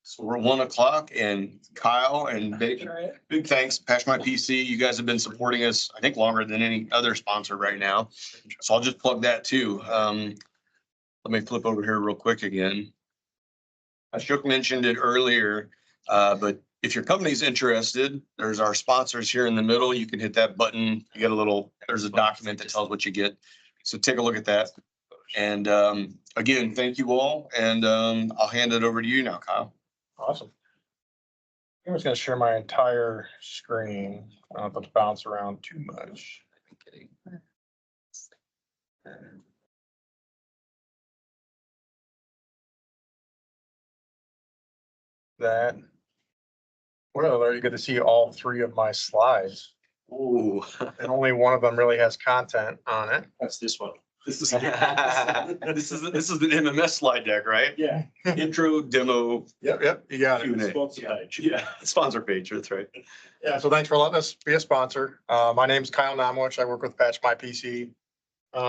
So we're 1 o'clock, and Kyle and big thanks, Patch My PC. You guys have been supporting us, I think, longer than any other sponsor right now. So I'll just plug that too. Let me flip over here real quick again. Ashok mentioned it earlier, but if your company's interested, there's our sponsors here in the middle. You can hit that button. You get there's a document that tells what you get. So take a look at that. And again, thank you all. And I'll hand it over to you now, Kyle. Awesome. I'm just going to share my entire screen. I don't have to bounce around too much. I'm kidding. That. Well, you get to see all 3 of my slides. Ooh. And only one of them really has content on it. That's this one. This is an MMS slide deck, right? Yeah. Intro, demo. Yep, you got it. Q&A. Sponsor page. Yeah, sponsor page, that's right. Yeah, so thanks for letting us be a sponsor. My name's Kyle Namowich. I work with Patch My PC.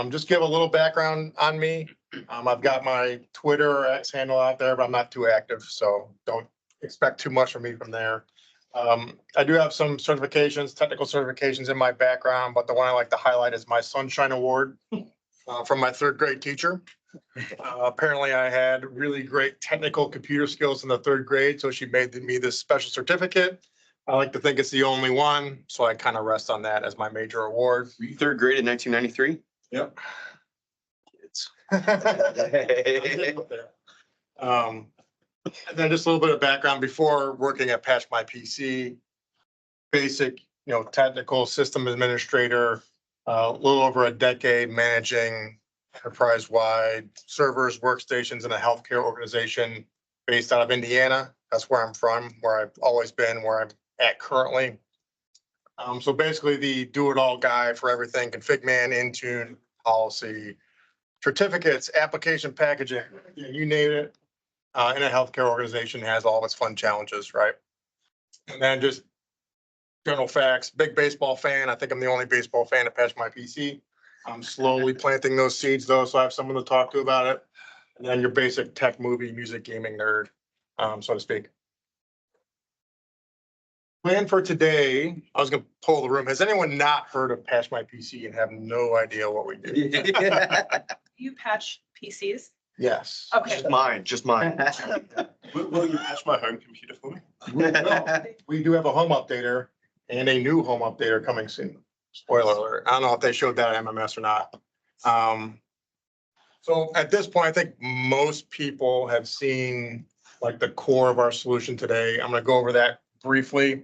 Just give a little background on me. I've got my Twitter or X handle out there, but I'm not too active, so don't expect too much from me from there. I do have some certifications, technical certifications in my background, but the one I like to highlight is my Sunshine Award from my 3rd grade teacher. Apparently I had really great technical computer skills in the 3rd grade, so she made me this special certificate. I like to think it's the only one, so I kind of rest on that as my major award. Were you 3rd grade in 1993? Yep. Kids. And then just a little bit of background before working at Patch My PC, basic, technical system administrator, a little over a decade managing enterprise-wide servers, workstations in a healthcare organization based out of Indiana. That's where I'm from, where I've always been, where I'm at currently. So basically the do-it-all guy for everything, config man, Intune, policy, certificates, application packaging, you name it. In a healthcare organization has all of its fun challenges, right? And then just general facts, big baseball fan. I think I'm the only baseball fan to Patch My PC. I'm slowly planting those seeds though, so I have someone to talk to about it. And then your basic tech, movie, music, gaming nerd, so to speak. Plan for today, I was gonna poll the room. Has anyone not heard of Patch My PC and have no idea what we do? You patch PCs? Yes. Okay. Just mine. Will you patch my home computer for me? Well, we do have a home updater and a new home updater coming soon. Spoiler alert. I don't know if they showed that at MMS or not. So at this point, I think most people have seen like the core of our solution today. I'm going to go over that briefly.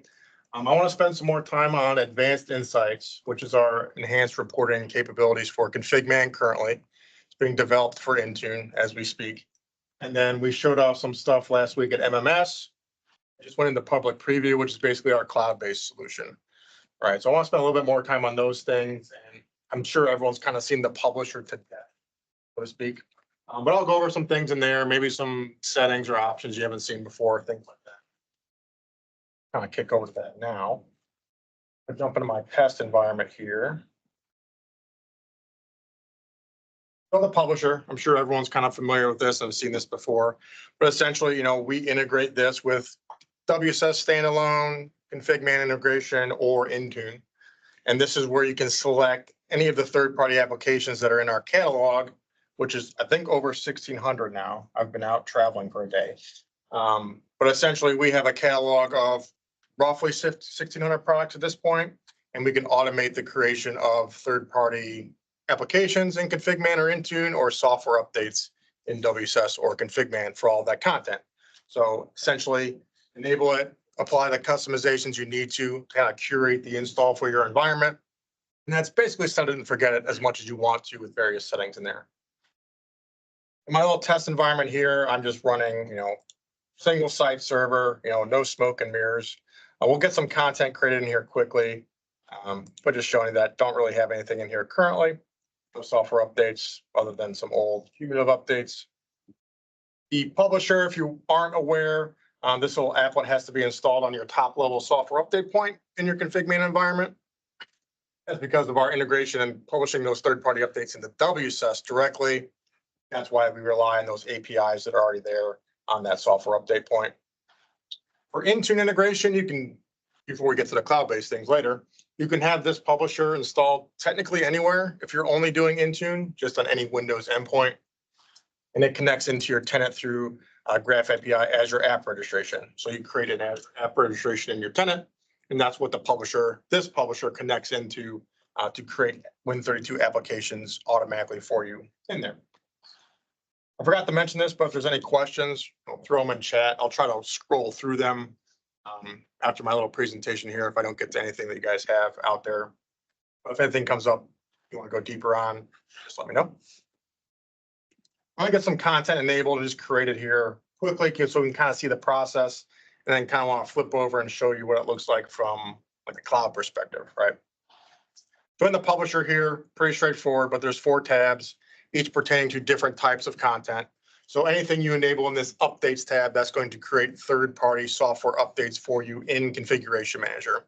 I want to spend some more time on Advanced Insights, which is our enhanced reporting capabilities for Config Man currently. It's being developed for Intune as we speak. And then we showed off some stuff last week at MMS. I just went into public preview, which is basically our cloud-based solution. All right, so I want to spend a little bit more time on those things. And I'm sure everyone's kind of seen the publisher to death, so to speak. But I'll go over some things in there, maybe some settings or options you haven't seen before, things like that. Kind of kick over to that now. I'll jump into my test environment here. So the publisher, I'm sure everyone's kind of familiar with this and have seen this before, but essentially, we integrate this with WSS standalone, config man integration, or Intune. And this is where you can select any of the third-party applications that are in our catalog, which is, I think, over 1,600 now. I've been out traveling for a day. But essentially, we have a catalog of roughly 1,600 products at this point, and we can automate the creation of third-party applications in config man or Intune, or software updates in WSS or config man for all that content. So essentially, enable it, apply the customizations you need to kind of curate the install for your environment. And that's basically set it and forget it as much as you want to with various settings in there. In my little test environment here, I'm just running, single site server, no smoke and mirrors. We'll get some content created in here quickly, but just showing you that don't really have anything in here currently. No software updates other than some old cumulative updates. The publisher, if you aren't aware, this little applet has to be installed on your top level software update point in your config man environment. That's because of our integration and publishing those third-party updates into WSS directly. That's why we rely on those APIs that are already there on that software update point. For Intune integration, you can, before we get to the cloud-based things later, you can have this publisher installed technically anywhere. If you're only doing Intune, just on any Windows endpoint. And it connects into your tenant through Graph API as your app registration. So you create an app registration in your tenant, and that's what this publisher connects into to create Win32 applications automatically for you in there. I forgot to mention this, but if there's any questions, I'll throw them in chat. I'll try to scroll through them after my little presentation here if I don't get to anything that you guys have out there. But if anything comes up you want to go deeper on, just let me know. I'm gonna get some content enabled and just create it here quickly so we can kind of see the process and then kind of want to flip over and show you what it looks like from like a cloud perspective, right? So in the publisher here, pretty straightforward, but there's 4 tabs, each pertaining to different types of content. So anything you enable in this updates tab, that's going to create third-party software updates for you in Configuration Manager.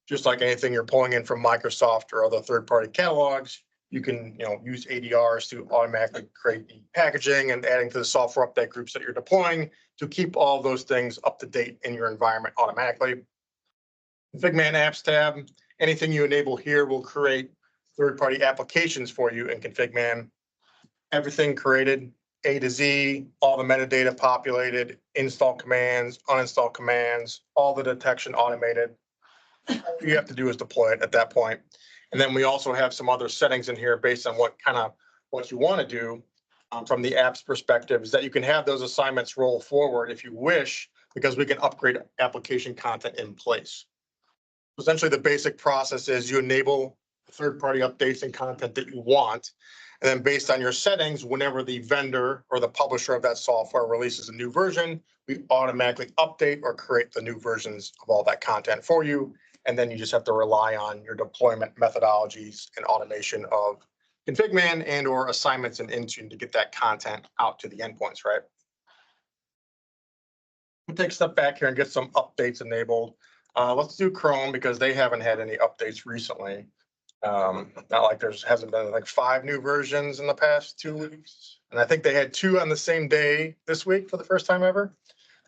Just like anything you're pulling in from Microsoft or other third-party catalogs, you can use ADRs to automatically create the packaging and adding to the software update groups that you're deploying to keep all those things up to date in your environment automatically. Config Apps tab, anything you enable here will create third-party applications for you in Config. Everything created A to Z, all the metadata populated, install commands, uninstall commands, all the detection automated. All you have to do is deploy it at that point. And then we also have some other settings in here based on what you want to do from the app's perspective is that you can have those assignments roll forward if you wish, because we can upgrade application content in place. Essentially, the basic process is you enable third-party updates and content that you want. And then based on your settings, whenever the vendor or the publisher of that software releases a new version, we automatically update or create the new versions of all that content for you. And then you just have to rely on your deployment methodologies and automation of ConfigMan and or assignments in Intune to get that content out to the endpoints, right? We'll take a step back here and get some updates enabled. Let's do Chrome because they haven't had any updates recently. Not like hasn't been like 5 new versions in the past 2 weeks. And I think they had 2 on the same day this week for the first time ever.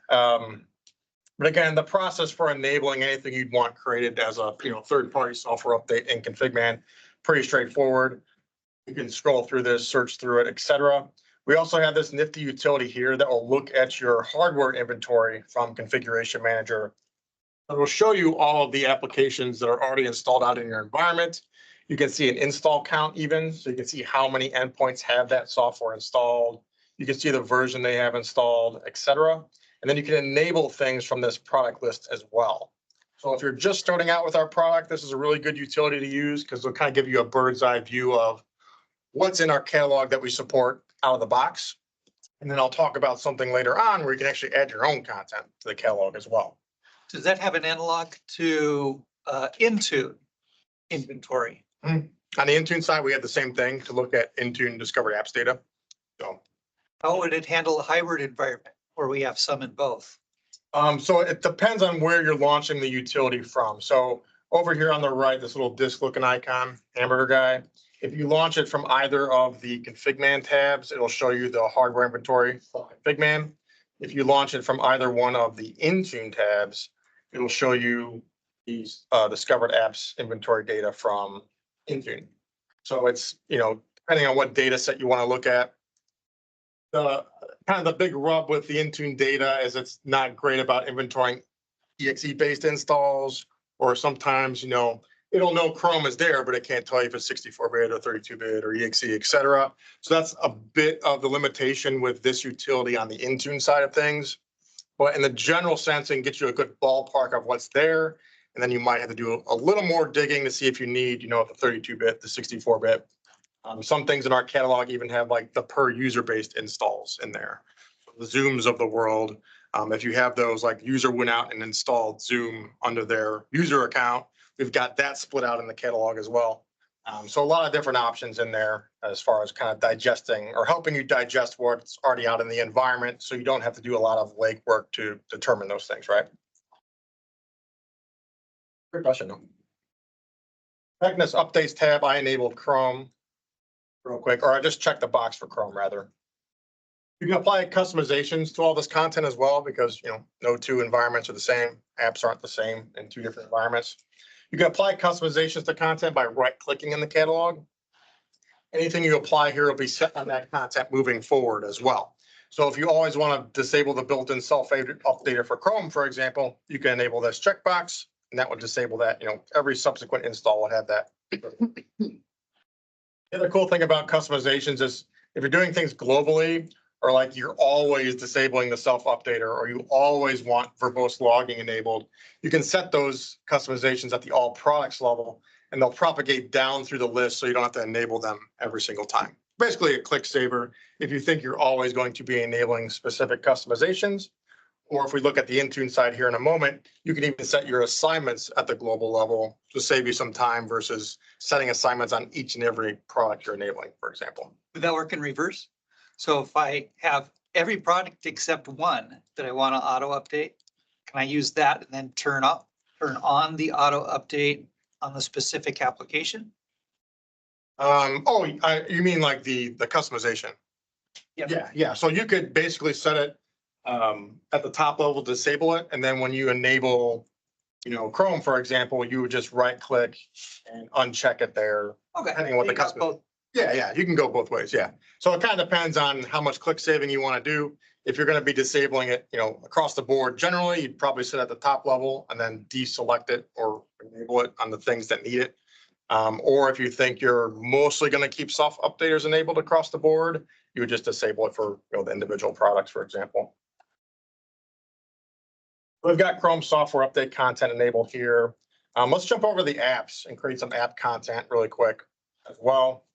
But again, the process for enabling anything you'd want created as a third-party software update in ConfigMan, pretty straightforward. You can scroll through this, search through it, etc. We also have this nifty utility here that will look at your hardware inventory from Configuration Manager. It will show you all of the applications that are already installed out in your environment. You can see an install count even, so you can see how many endpoints have that software installed. You can see the version they have installed, etc. And then you can enable things from this product list as well. So if you're just starting out with our product, this is a really good utility to use because it'll kind of give you a bird's eye view of what's in our catalog that we support out of the box. And then I'll talk about something later on where you can actually add your own content to the catalog as well. Does that have an analog to Intune inventory? On the Intune side, we have the same thing to look at Intune discovered apps data. So How would it handle a hybrid environment where we have some in both? So it depends on where you're launching the utility from. So over here on the right, this little disk looking icon, hamburger guy, if you launch it from either of the ConfigMan tabs, it'll show you the hardware inventory for ConfigMan. If you launch it from either one of the Intune tabs, it'll show you these discovered apps inventory data from Intune. So it's, depending on what data set you want to look at. The kind of the big rub with the Intune data is it's not great about inventorying exe-based installs, or sometimes, it'll know Chrome is there, but it can't tell you if it's 64-bit or 32-bit or exe, etc. So that's a bit of the limitation with this utility on the Intune side of things. But in the general sense, it can get you a good ballpark of what's there. And then you might have to do a little more digging to see if you need, the 32-bit, the 64-bit. Some things in our catalog even have like the per user based installs in there. The Zooms of the world. If you have those, like user went out and installed Zoom under their user account, we've got that split out in the catalog as well. So a lot of different options in there as far as kind of digesting or helping you digest what's already out in the environment, so you don't have to do a lot of legwork to determine those things, right? Great question. Back in this updates tab, I enabled Chrome real quick, or I just checked the box for Chrome rather. You can apply customizations to all this content as well, because, no two environments are the same. Apps aren't the same in two different environments. You can apply customizations to content by right-clicking in the catalog. Anything you apply here will be set on that content moving forward as well. So if you always want to disable the built-in self-updater for Chrome, for example, you can enable this checkbox, and that would disable that. Every subsequent install will have that. The other cool thing about customizations is if you're doing things globally, or like you're always disabling the self-updater, or you always want verbose logging enabled, you can set those customizations at the all products level, and they'll propagate down through the list so you don't have to enable them every single time. Basically a click saver if you think you're always going to be enabling specific customizations. Or if we look at the Intune side here in a moment, you can even set your assignments at the global level to save you some time versus setting assignments on each and every product you're enabling, for example. Would that work in reverse? So if I have every product except one that I want to auto update, can I use that and then turn on the auto update on the specific application? You mean like the customization? Yep. Yeah. So you could basically set it at the top level, disable it, and then when you enable, Chrome, for example, you would just right click and uncheck it there. Okay. Depending on what the You got customer. both. Yeah, you can go both ways, yeah. So it kind of depends on how much click saving you want to do. If you're going to be disabling it, across the board, generally, you'd probably sit at the top level and then deselect it or enable it on the things that need it. Or if you think you're mostly going to keep soft updaters enabled across the board, you would just disable it for the individual products, for example. We've got Chrome software update content enabled here. Let's jump over the apps and create some app content really quick as well.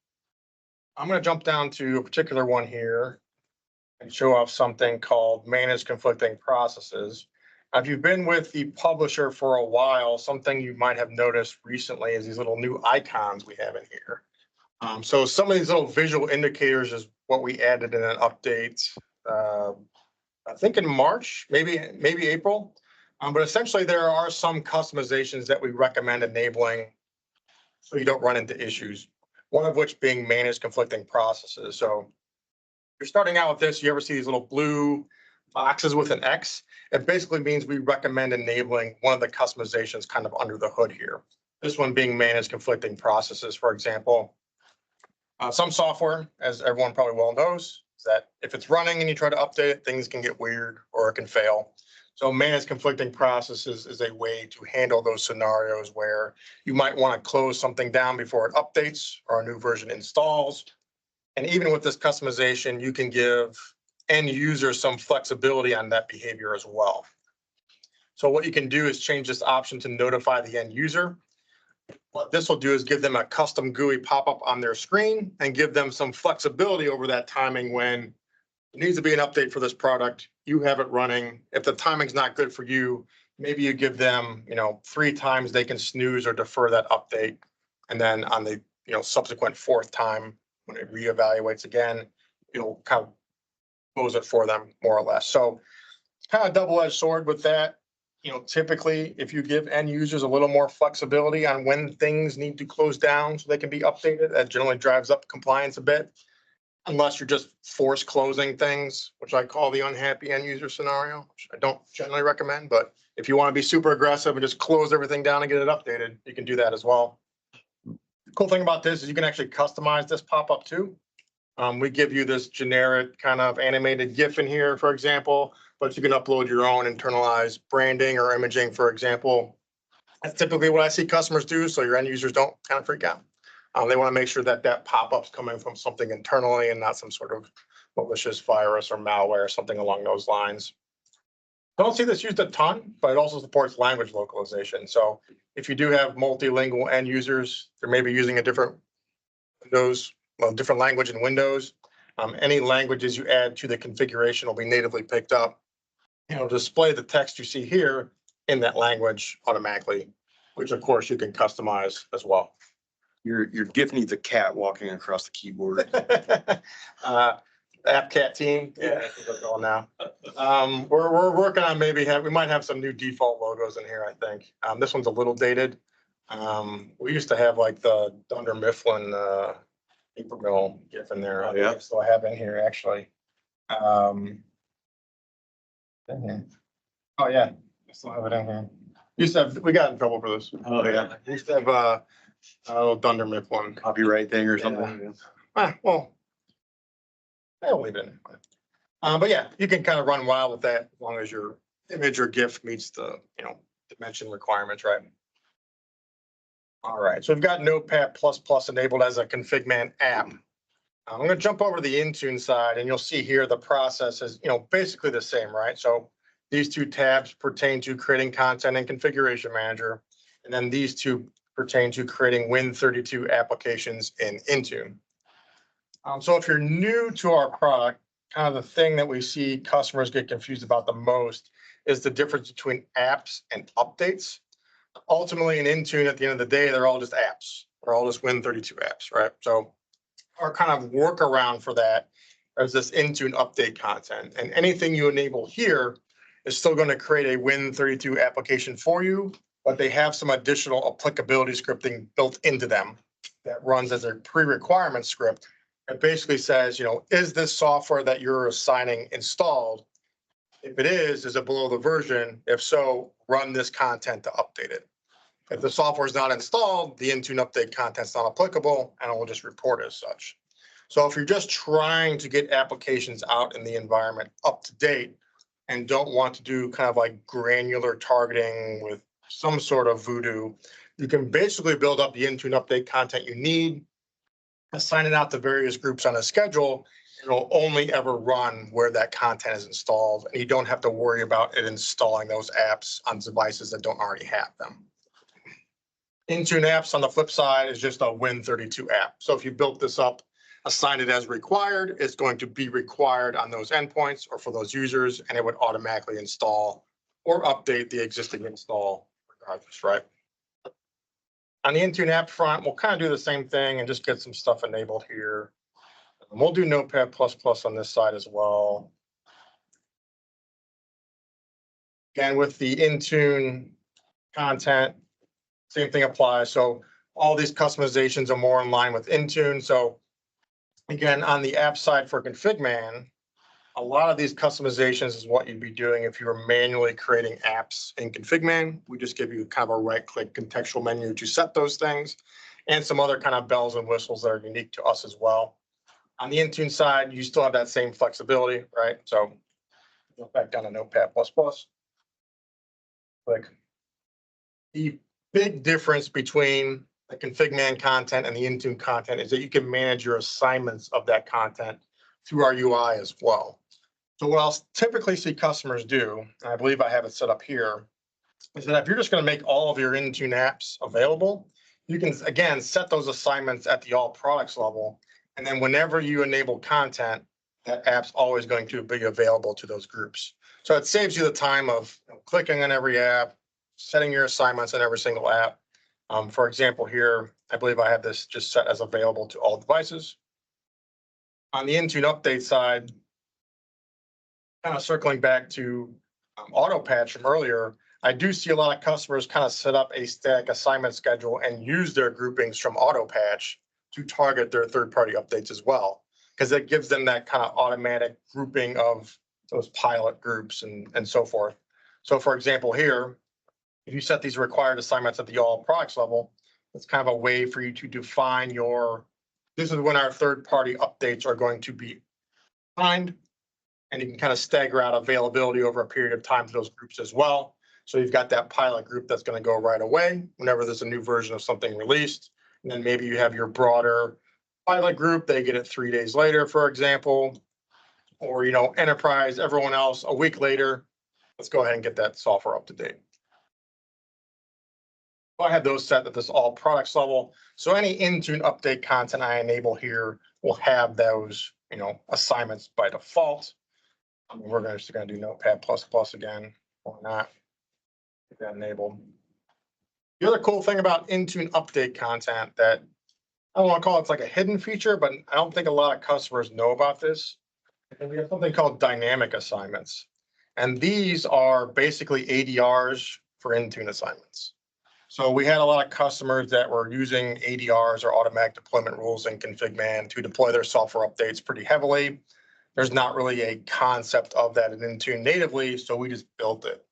I'm going to jump down to a particular one here and show off something called Manage Conflicting Processes. If you've been with the publisher for a while, something you might have noticed recently is these little new icons we have in here. So some of these little visual indicators is what we added in an update, I think in March, maybe April. But essentially there are some customizations that we recommend enabling so you don't run into issues. One of which being manage conflicting processes. So you're starting out with this, you ever see these little blue boxes with an X? It basically means we recommend enabling one of the customizations kind of under the hood here. This one being manage conflicting processes, for example. Some software, as everyone probably well knows, is that if it's running and you try to update it, things can get weird or it can fail. So manage conflicting processes is a way to handle those scenarios where you might want to close something down before it updates or a new version installs. And even with this customization, you can give end users some flexibility on that behavior as well. So what you can do is change this option to notify the end user. What this will do is give them a custom GUI pop-up on their screen and give them some flexibility over that timing when it needs to be an update for this product. You have it running. If the timing's not good for you, maybe you give them, 3 times they can snooze or defer that update. And then on the, subsequent 4th time, when it reevaluates again, it'll kind of close it for them more or less. So kind of double-edged sword with that. Typically, if you give end users a little more flexibility on when things need to close down so they can be updated, that generally drives up compliance a bit. Unless you're just force closing things, which I call the unhappy end user scenario, which I don't generally recommend. But if you want to be super aggressive and just close everything down and get it updated, you can do that as well. The cool thing about this is you can actually customize this pop-up too. We give you this generic kind of animated GIF in here, for example, but you can upload your own internalized branding or imaging, for example. That's typically what I see customers do, so your end users don't kind of freak out. They want to make sure that that pop-up's coming from something internally and not some sort of malicious virus or malware or something along those lines. I don't see this used a ton, but it also supports language localization. So if you do have multilingual end users, they're maybe using a different different language in Windows. Any languages you add to the configuration will be natively picked up. Display the text you see here in that language automatically, which of course you can customize as well. Your GIF needs a cat walking across the keyboard. App cat team. Yeah, that's what they're going now. We're working on we might have some new default logos in here, I think. This one's a little dated. We used to have like the Dunder Mifflin paper mill GIF in there. Oh, yeah? So I have in here actually. Okay. Oh, yeah, I still have it in here. We got in trouble for this. Oh, yeah. We used to have a little Dunder Mifflin one. Copyright thing or something. Well, I'll leave it in. But yeah, you can kind of run wild with that as long as your image or GIF meets the, dimension requirements, right? All right, so we've got Notepad++ enabled as a config man app. I'm gonna jump over to the Intune side and you'll see here the process is, basically the same, right? So these two tabs pertain to creating content and configuration manager. And then these two pertain to creating Win32 applications in Intune. So if you're new to our product, kind of the thing that we see customers get confused about the most is the difference between apps and updates. Ultimately in Intune, at the end of the day, they're all just apps. They're all just Win32 apps, right? So our kind of workaround for that is this Intune update content. And anything you enable here is still going to create a Win32 application for you, but they have some additional applicability scripting built into them that runs as a pre-requirement script. It basically says, is this software that you're assigning installed? If it is it below the version? If so, run this content to update it. If the software is not installed, the Intune update content's not applicable, and it will just report as such. So if you're just trying to get applications out in the environment up to date and don't want to do kind of like granular targeting with some sort of voodoo, you can basically build up the Intune update content you need, assign it out to various groups on a schedule. It'll only ever run where that content is installed, and you don't have to worry about it installing those apps on devices that don't already have them. Intune apps on the flip side is just a Win32 app. So if you built this up, assign it as required, it's going to be required on those endpoints or for those users, and it would automatically install or update the existing install regardless, right? On the Intune app front, we'll kind of do the same thing and just get some stuff enabled here. And we'll do Notepad++ on this side as well. Again, with the Intune content, same thing applies. So all these customizations are more in line with Intune. So again, on the app side for ConfigMan, a lot of these customizations is what you'd be doing if you were manually creating apps in ConfigMan. We just give you kind of a right-click contextual menu to set those things and some other kind of bells and whistles that are unique to us as well. On the Intune side, you still have that same flexibility, right? So go back down to Notepad++. Click. The big difference between the ConfigMan content and the Intune content is that you can manage your assignments of that content through our UI as well. So what I'll typically see customers do, and I believe I have it set up here, is that if you're just going to make all of your Intune apps available, you can, again, set those assignments at the all products level. And then whenever you enable content, that app's always going to be available to those groups. So it saves you the time of clicking on every app, setting your assignments in every single app. For example, here, I believe I have this just set as available to all devices. On the Intune update side, kind of circling back to auto patch from earlier, I do see a lot of customers kind of set up a static assignment schedule and use their groupings from auto patch to target their third-party updates as well, because it gives them that kind of automatic grouping of those pilot groups and so forth. So for example, here, if you set these required assignments at the all products level, it's kind of a way for you to define this is when our third-party updates are going to be defined. And you can kind of stagger out availability over a period of time to those groups as well. So you've got that pilot group that's going to go right away whenever there's a new version of something released. And then maybe you have your broader pilot group, they get it 3 days later, for example, or, enterprise, everyone else a week later. Let's go ahead and get that software up to date. I have those set at this all products level. So any Intune update content I enable here will have those, assignments by default. We're just going to do Notepad++ again. Why not? Get that enabled. The other cool thing about Intune update content that I don't want to call it's like a hidden feature, but I don't think a lot of customers know about this. And we have something called dynamic assignments. And these are basically ADRs for Intune assignments. So we had a lot of customers that were using ADRs or automatic deployment rules in ConfigMan to deploy their software updates pretty heavily. there's not really a concept of that in Intune natively, so we just built it.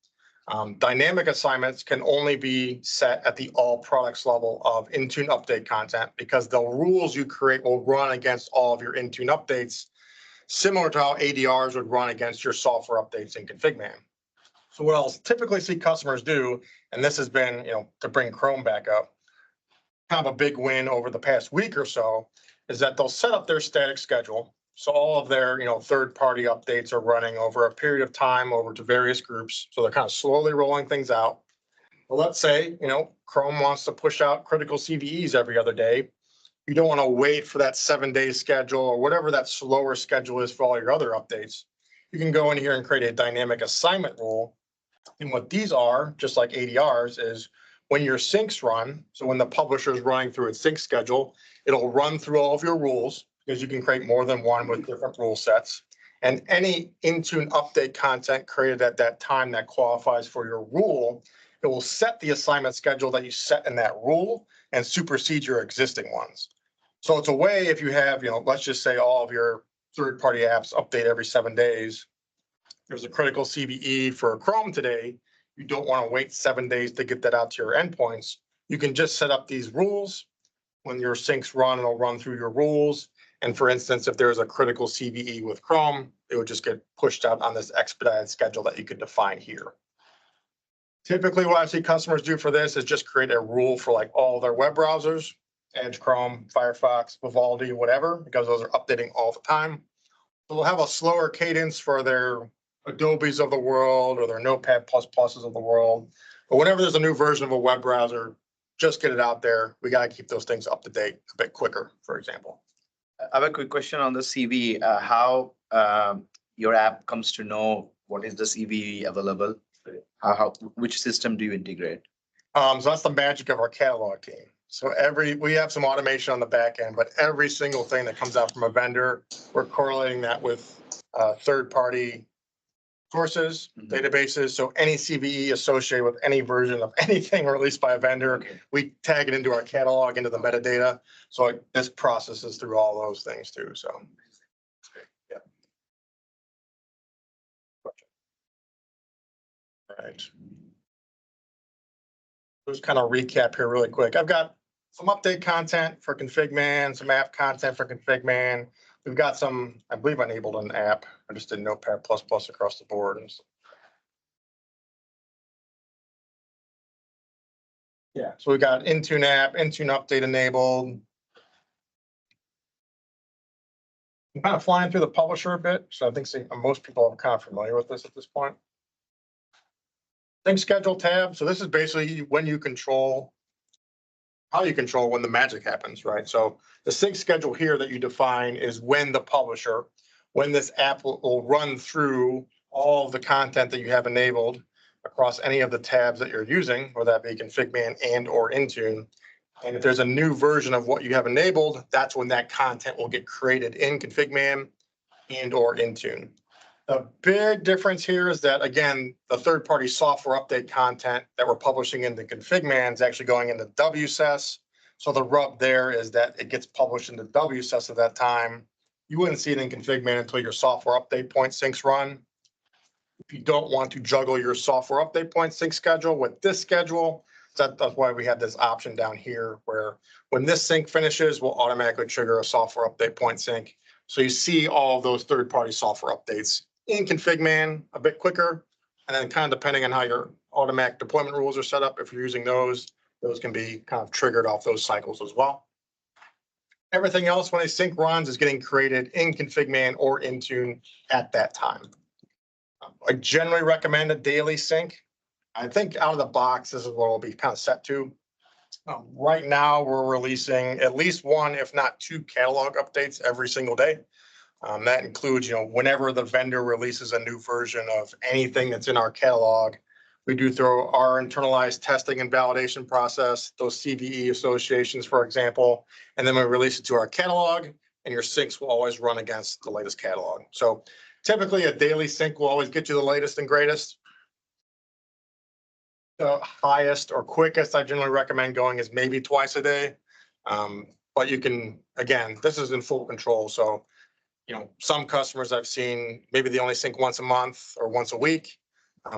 Dynamic assignments can only be set at the all products level of Intune update content because the rules you create will run against all of your Intune updates, similar to how ADRs would run against your software updates in ConfigMan. So what I'll typically see customers do, and this has been, to bring Chrome back up, kind of a big win over the past week or so, is that they'll set up their static schedule. So all of their, third-party updates are running over a period of time over to various groups. So they're kind of slowly rolling things out. Well, let's say, Chrome wants to push out critical CVEs every other day. You don't want to wait for that 7-day schedule or whatever that slower schedule is for all your other updates. You can go in here and create a dynamic assignment rule. And what these are, just like ADRs, is when your syncs run, so when the publisher is running through its sync schedule, it'll run through all of your rules because you can create more than one with different rule sets. And any Intune update content created at that time that qualifies for your rule, it will set the assignment schedule that you set in that rule and supersede your existing ones. So it's a way if you have, let's just say all of your third-party apps update every 7 days. There's a critical CVE for Chrome today. You don't want to wait 7 days to get that out to your endpoints. You can just set up these rules. When your syncs run, it'll run through your rules. And for instance, if there's a critical CVE with Chrome, it would just get pushed out on this expedited schedule that you could define here. Typically, what I see customers do for this is just create a rule for like all their web browsers, Edge, Chrome, Firefox, Vivaldi, whatever, because those are updating all the time. So they'll have a slower cadence for their Adobe's of the world or their Notepad++ of the world. But whenever there's a new version of a web browser, just get it out there. We got to keep those things up to date a bit quicker, for example. I have a quick question on the CV. How your app comes to know what is the CV available? Which system do you integrate? So that's the magic of our catalog team. So we have some automation on the back end, but every single thing that comes out from a vendor, we're correlating that with third-party sources, databases. So any CVE associated with any version of anything released by a vendor, we tag it into our catalog, into the metadata. So this processes through all those things too. So, yeah. All right. Just kind of recap here really quick. I've got some update content for ConfigMan, some app content for ConfigMan. We've got some, I believe I enabled an app. I just did Notepad++ across the board. Yeah, so we got Intune app, Intune update enabled. I'm kind of flying through the publisher a bit, so I think most people are kind of familiar with this at this point. Sync schedule tab. So this is basically when you control, how you control when the magic happens, right? So the sync schedule here that you define is when the publisher, when this app will run through all of the content that you have enabled across any of the tabs that you're using, whether that be ConfigMan and or Intune. And if there's a new version of what you have enabled, that's when that content will get created in ConfigMan and or Intune. The big difference here is that, again, the third-party software update content that we're publishing into ConfigMan is actually going into WSES. So the rub there is that it gets published into WSES at that time. You wouldn't see it in ConfigMan until your software update point syncs run. If you don't want to juggle your software update point sync schedule with this schedule, that's why we have this option down here where when this sync finishes, we'll automatically trigger a software update point sync. So you see all of those third-party software updates in ConfigMan a bit quicker. And then kind of depending on how your automatic deployment rules are set up, if you're using those can be kind of triggered off those cycles as well. Everything else when a sync runs is getting created in ConfigMan or Intune at that time. I generally recommend a daily sync. I think out of the box, this is what it'll be kind of set to. Right now, we're releasing at least one, if not two catalog updates every single day. That includes, whenever the vendor releases a new version of anything that's in our catalog, we do through our internalized testing and validation process, those CVE associations, for example, and then we release it to our catalog, and your syncs will always run against the latest catalog. So typically, a daily sync will always get you the latest and greatest. The highest or quickest I generally recommend going is maybe twice a day. But you can, again, this is in full control. So Some customers I've seen, maybe they only sync once a month or once a week.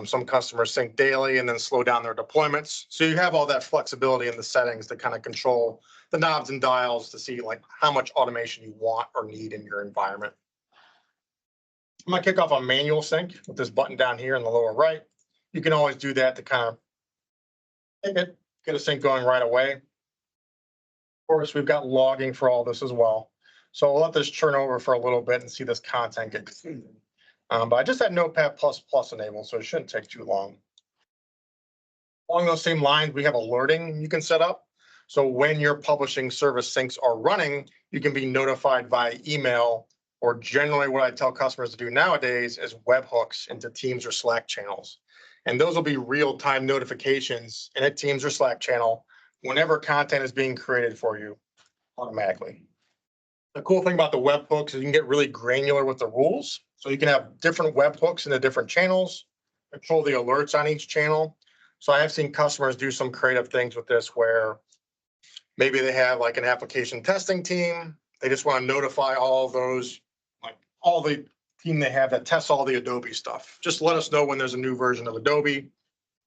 Some customers sync daily and then slow down their deployments. So you have all that flexibility in the settings to kind of control the knobs and dials to see like how much automation you want or need in your environment. I'm gonna kick off a manual sync with this button down here in the lower right. You can always do that to kind of get a sync going right away. Of course, we've got logging for all this as well. So we'll let this churn over for a little bit and see this content get completed. But I just had Notepad++ enabled, so it shouldn't take too long. Along those same lines, we have alerting you can set up. So when your publishing service syncs are running, you can be notified by email, or generally what I tell customers to do nowadays is webhooks into Teams or Slack channels. And those will be real-time notifications in a Teams or Slack channel whenever content is being created for you automatically. The cool thing about the webhooks is you can get really granular with the rules. So you can have different webhooks in the different channels, control the alerts on each channel. So I have seen customers do some creative things with this where maybe they have like an application testing team. They just want to notify all of those, like all the team they have that tests all the Adobe stuff. Just let us know when there's a new version of Adobe,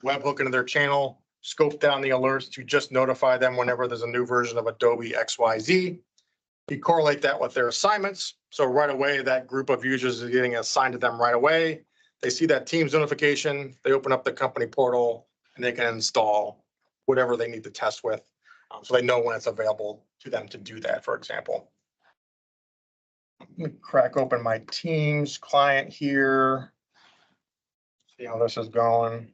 webhook into their channel, scope down the alerts to just notify them whenever there's a new version of Adobe XYZ. You correlate that with their assignments. So right away, that group of users is getting assigned to them right away. They see that Teams notification, they open up the company portal and they can install whatever they need to test with. So they know when it's available to them to do that, for example. Let me crack open my Teams client here. See how this is going.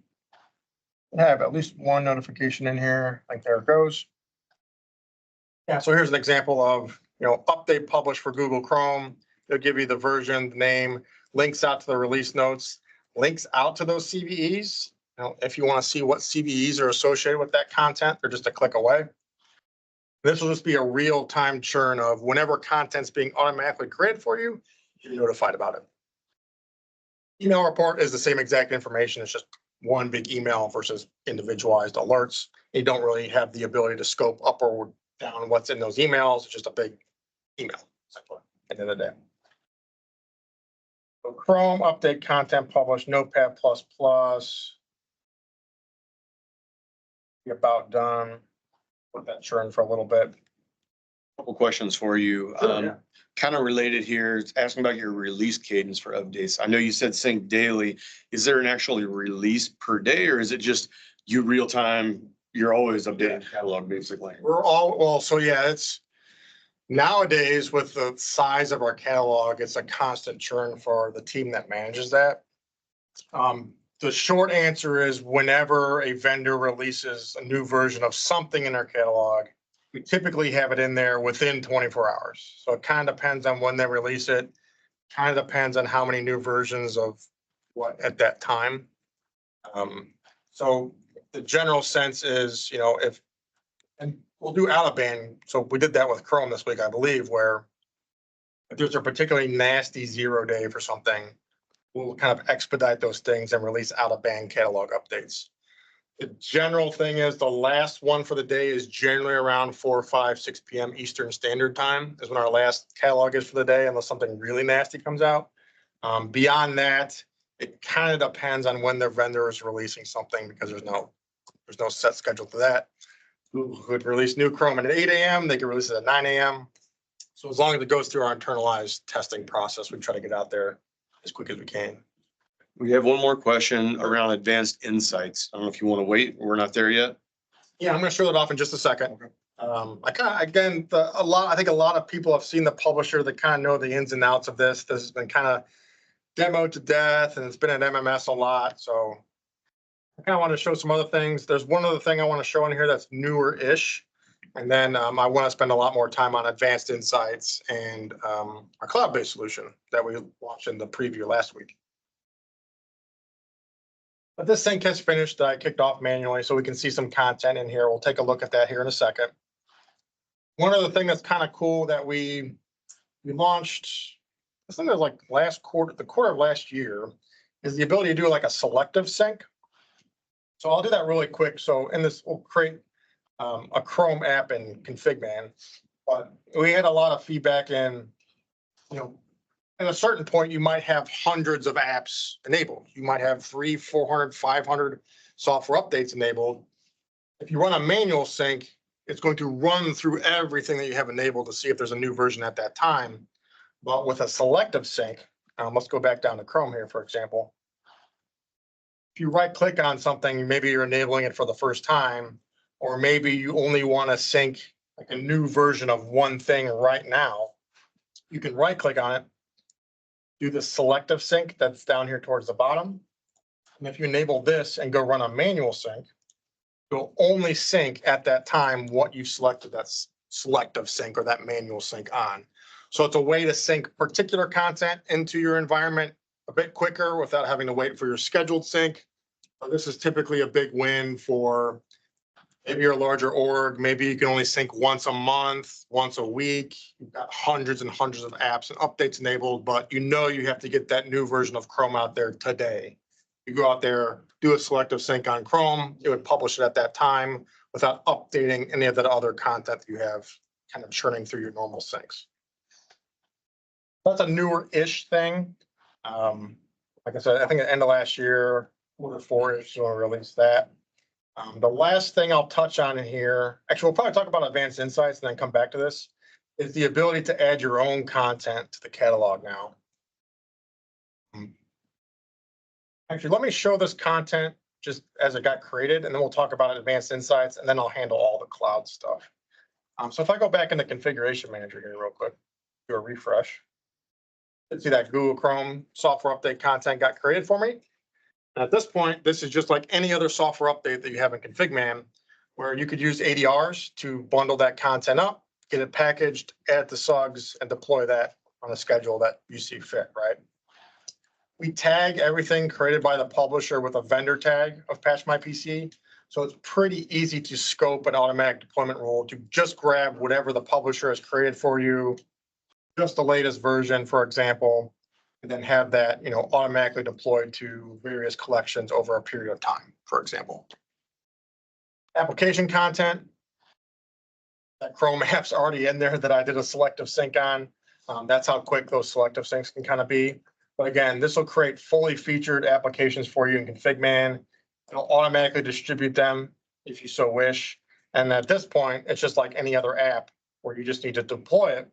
I have at least one notification in here. Like there it goes. Yeah, so here's an example of, update publish for Google Chrome. It'll give you the version, the name, links out to the release notes, links out to those CVEs. If you want to see what CVEs are associated with that content, they're just a click away. This will just be a real-time churn of whenever content's being automatically created for you, you're notified about it. Email report is the same exact information. It's just one big email versus individualized alerts. You don't really have the ability to scope up or down what's in those emails. It's just a big email, essentially, at the end of the day. So Chrome, update content, publish, Notepad++. Be about done. Put that churn for a little bit. Couple questions for you. Sure, yeah. Kind of related here, it's asking about your release cadence for updates. I know you said sync daily. Is there an actual release per day, or is it just you real time? You're always updating the catalog, basically. It's nowadays with the size of our catalog, it's a constant churn for the team that manages that. The short answer is whenever a vendor releases a new version of something in our catalog, we typically have it in there within 24 hours. So it kind of depends on when they release it. Kind of depends on how many new versions of what at that time. So the general sense is, and we'll do out of band. So we did that with Chrome this week, I believe, where if there's a particularly nasty 0 day for something, we'll kind of expedite those things and release out of band catalog updates. The general thing is the last one for the day is generally around 4, 5, 6 p.m. Eastern Standard Time is when our last catalog is for the day, unless something really nasty comes out. Beyond that, it kind of depends on when the vendor is releasing something because there's no set schedule to that. Google could release new Chrome at 8 a.m. They could release it at 9 a.m. So as long as it goes through our internalized testing process, we try to get out there as quick as we can. We have one more question around advanced insights. I don't know if you want to wait. We're not there yet. Yeah, I'm going to show that off in just a second. I think a lot of people have seen the publisher that kind of know the ins and outs of this. This has been kind of demoed to death and it's been at MMS a lot. So I kind of want to show some other things. There's one other thing I want to show in here that's newer-ish. And then I want to spend a lot more time on advanced insights and our cloud-based solution that we launched in the preview last week. But this sync has finished. I kicked off manually so we can see some content in here. We'll take a look at that here in a second. One other thing that's kind of cool that we launched, I think it was like the quarter of last year, is the ability to do like a selective sync. So I'll do that really quick. So in this, we'll create a Chrome app in Config Man. But we had a lot of feedback in, at a certain point, you might have hundreds of apps enabled. You might have 300, 400, 500 software updates enabled. If you run a manual sync, it's going to run through everything that you have enabled to see if there's a new version at that time. But with a selective sync, let's go back down to Chrome here, for example. If you right click on something, maybe you're enabling it for the first time, or maybe you only want to sync like a new version of one thing right now. You can right click on it, do the selective sync that's down here towards the bottom. And if you enable this and go run a manual sync, you'll only sync at that time what you selected that selective sync or that manual sync on. So it's a way to sync particular content into your environment a bit quicker without having to wait for your scheduled sync. So this is typically a big win for maybe you're a larger org, maybe you can only sync once a month, once a week. You've got hundreds and hundreds of apps and updates enabled, but you know you have to get that new version of Chrome out there today. You go out there, do a selective sync on Chrome, it would publish it at that time without updating any of that other content that you have kind of churning through your normal syncs. That's a newer-ish thing. Like I said, I think at the end of last year, quarter 4-ish, we'll release that. The last thing I'll touch on in here, actually, we'll probably talk about advanced insights and then come back to this, is the ability to add your own content to the catalog now. Actually, let me show this content just as it got created, and then we'll talk about advanced insights, and then I'll handle all the cloud stuff. So if I go back in the configuration manager here real quick, do a refresh. You can see that Google Chrome software update content got created for me. And at this point, this is just like any other software update that you have in ConfigMan, where you could use ADRs to bundle that content up, get it packaged, add it to SUGs, and deploy that on a schedule that you see fit, right? We tag everything created by the publisher with a vendor tag of Patch My PC. So it's pretty easy to scope an automatic deployment rule to just grab whatever the publisher has created for you, just the latest version, for example, and then have that, automatically deployed to various collections over a period of time, for example. Application content, that Chrome app's already in there that I did a selective sync on. That's how quick those selective syncs can kind of be. But again, this will create fully featured applications for you in ConfigMan. It'll automatically distribute them if you so wish. And at this point, it's just like any other app where you just need to deploy it.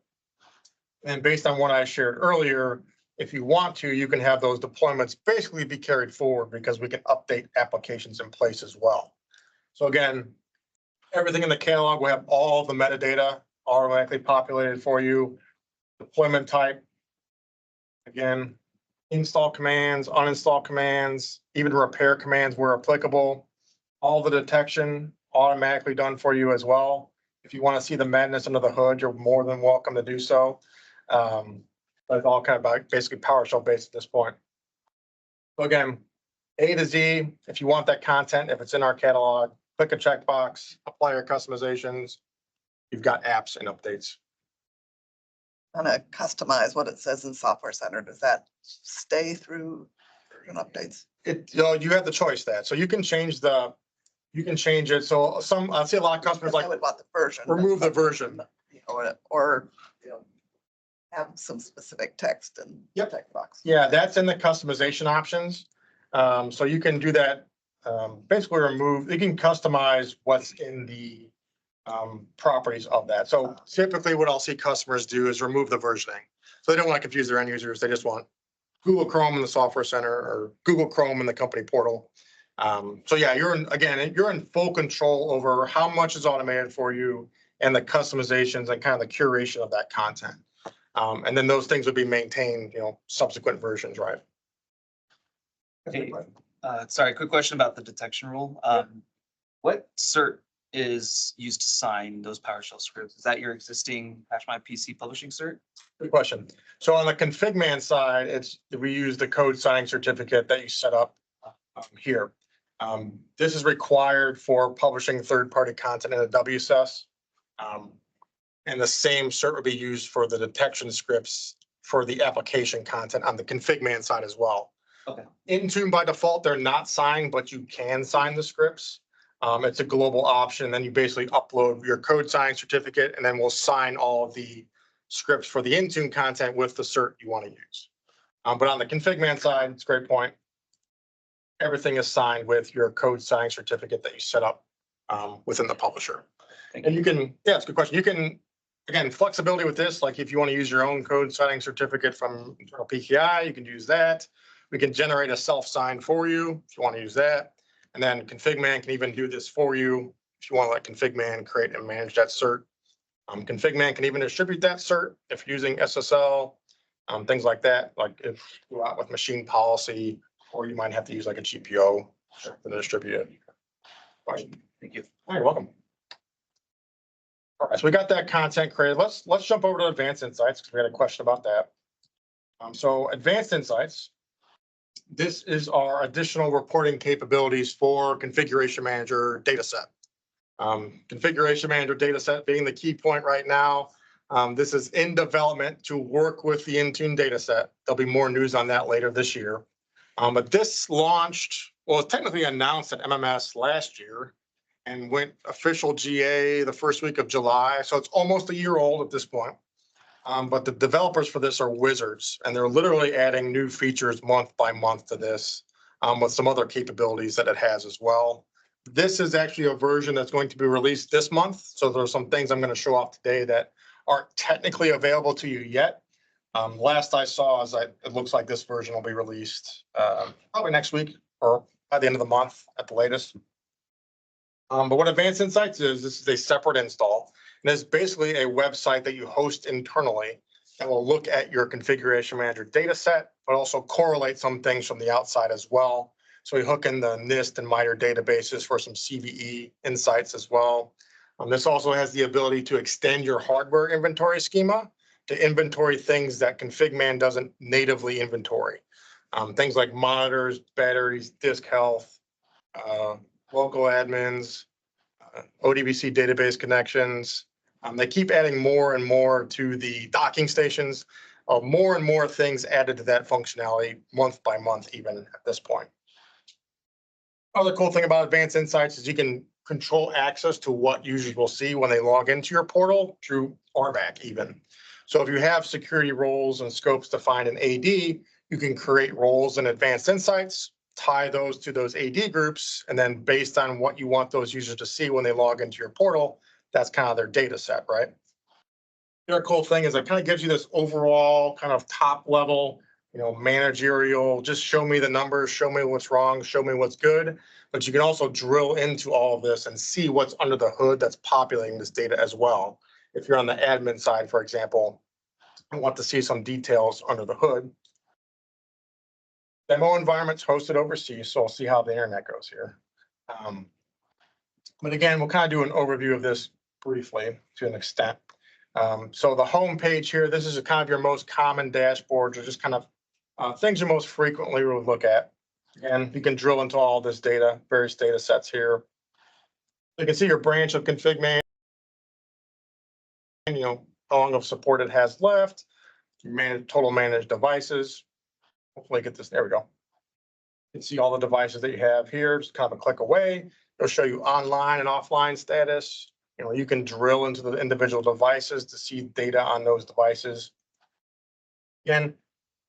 And based on what I shared earlier, if you want to, you can have those deployments basically be carried forward because we can update applications in place as well. So again, everything in the catalog will have all the metadata automatically populated for you. Deployment type, again, install commands, uninstall commands, even repair commands where applicable. All the detection automatically done for you as well. If you want to see the madness under the hood, you're more than welcome to do so. But it's all kind of basically PowerShell based at this point. So again, A to Z, if you want that content, if it's in our catalog, click a checkbox, apply your customizations. You've got apps and updates. Want to customize what it says in Software Center. Does that stay through version updates? You have the choice that. So you can change it. So I see a lot of customers I would want the version. remove the version. Or have some specific text and Yep. text box. Yeah, that's in the customization options. So you can do that, basically you can customize what's in the properties of that. So typically what I'll see customers do is remove the versioning. So they don't want to confuse their end users. They just want Google Chrome in the Software Center or Google Chrome in the company portal. So yeah, you're in full control over how much is automated for you and the customizations and kind of the curation of that content. And then those things would be maintained, subsequent versions, right? Hey, sorry, quick question about the detection rule. What cert is used to sign those PowerShell scripts? Is that your existing Patch My PC publishing cert? Good question. So on the ConfigMan side, we use the code signing certificate that you set up here. This is required for publishing third-party content in a WSS. And the same cert would be used for the detection scripts for the application content on the ConfigMan side as well. Okay. Intune by default, they're not signed, but you can sign the scripts. It's a global option. Then you basically upload your code signing certificate, and then we'll sign all of the scripts for the Intune content with the cert you want to use. But on the config man side, it's a great point. Everything is signed with your code signing certificate that you set up within the publisher. Thank And you. you can, yeah, it's a good question. You can, again, flexibility with this, like if you want to use your own code signing certificate from internal PKI, you can use that. We can generate a self-sign for you if you want to use that. And then config man can even do this for you if you want to let config man create and manage that cert. Config man can even distribute that cert if you're using SSL, things like that, like if you go out with machine policy, or you might have to use like a GPO to distribute it. Question? Thank you. All right, you're welcome. All right, so we got that content created. Let's jump over to Advanced Insights because we had a question about that. So Advanced Insights, this is our additional reporting capabilities for Configuration Manager dataset. Configuration Manager dataset being the key point right now. This is in development to work with the Intune dataset. There'll be more news on that later this year. But this launched, well, it's technically announced at MMS last year and went official GA the first week of July. So it's almost a year old at this point. But the developers for this are wizards, and they're literally adding new features month by month to this with some other capabilities that it has as well. This is actually a version that's going to be released this month. So there's some things I'm going to show off today that aren't technically available to you yet. Last I saw is that it looks like this version will be released probably next week or by the end of the month at the latest. But what Advanced Insights is, this is a separate install. And it's basically a website that you host internally that will look at your Configuration Manager data set, but also correlate some things from the outside as well. So we hook in the NIST and MITRE databases for some CVE insights as well. This also has the ability to extend your hardware inventory schema to inventory things that ConfigMan doesn't natively inventory. Things like monitors, batteries, disk health, local admins, ODBC database connections. They keep adding more and more to the docking stations, more and more things added to that functionality month by month, even at this point. Other cool thing about Advanced Insights is you can control access to what users will see when they log into your portal through RBAC even. So if you have security roles and scopes defined in AD, you can create roles in Advanced Insights, tie those to those AD groups, and then based on what you want those users to see when they log into your portal, that's kind of their data set, right? The other cool thing is it kind of gives you this overall kind of top level, managerial, just show me the numbers, show me what's wrong, show me what's good. But you can also drill into all of this and see what's under the hood that's populating this data as well. If you're on the admin side, for example, and want to see some details under the hood. Demo environment's hosted overseas, so I'll see how the internet goes here. But again, we'll kind of do an overview of this briefly to an extent. So the home page here, this is kind of your most common dashboards, or just kind of things you most frequently will look at. Again, you can drill into all this data, various data sets here. You can see your branch of ConfigMan, how long of support it has left, total managed devices. Hopefully get this, there we go. You can see all the devices that you have here, just kind of a click away. It'll show you online and offline status. You can drill into the individual devices to see data on those devices. Again,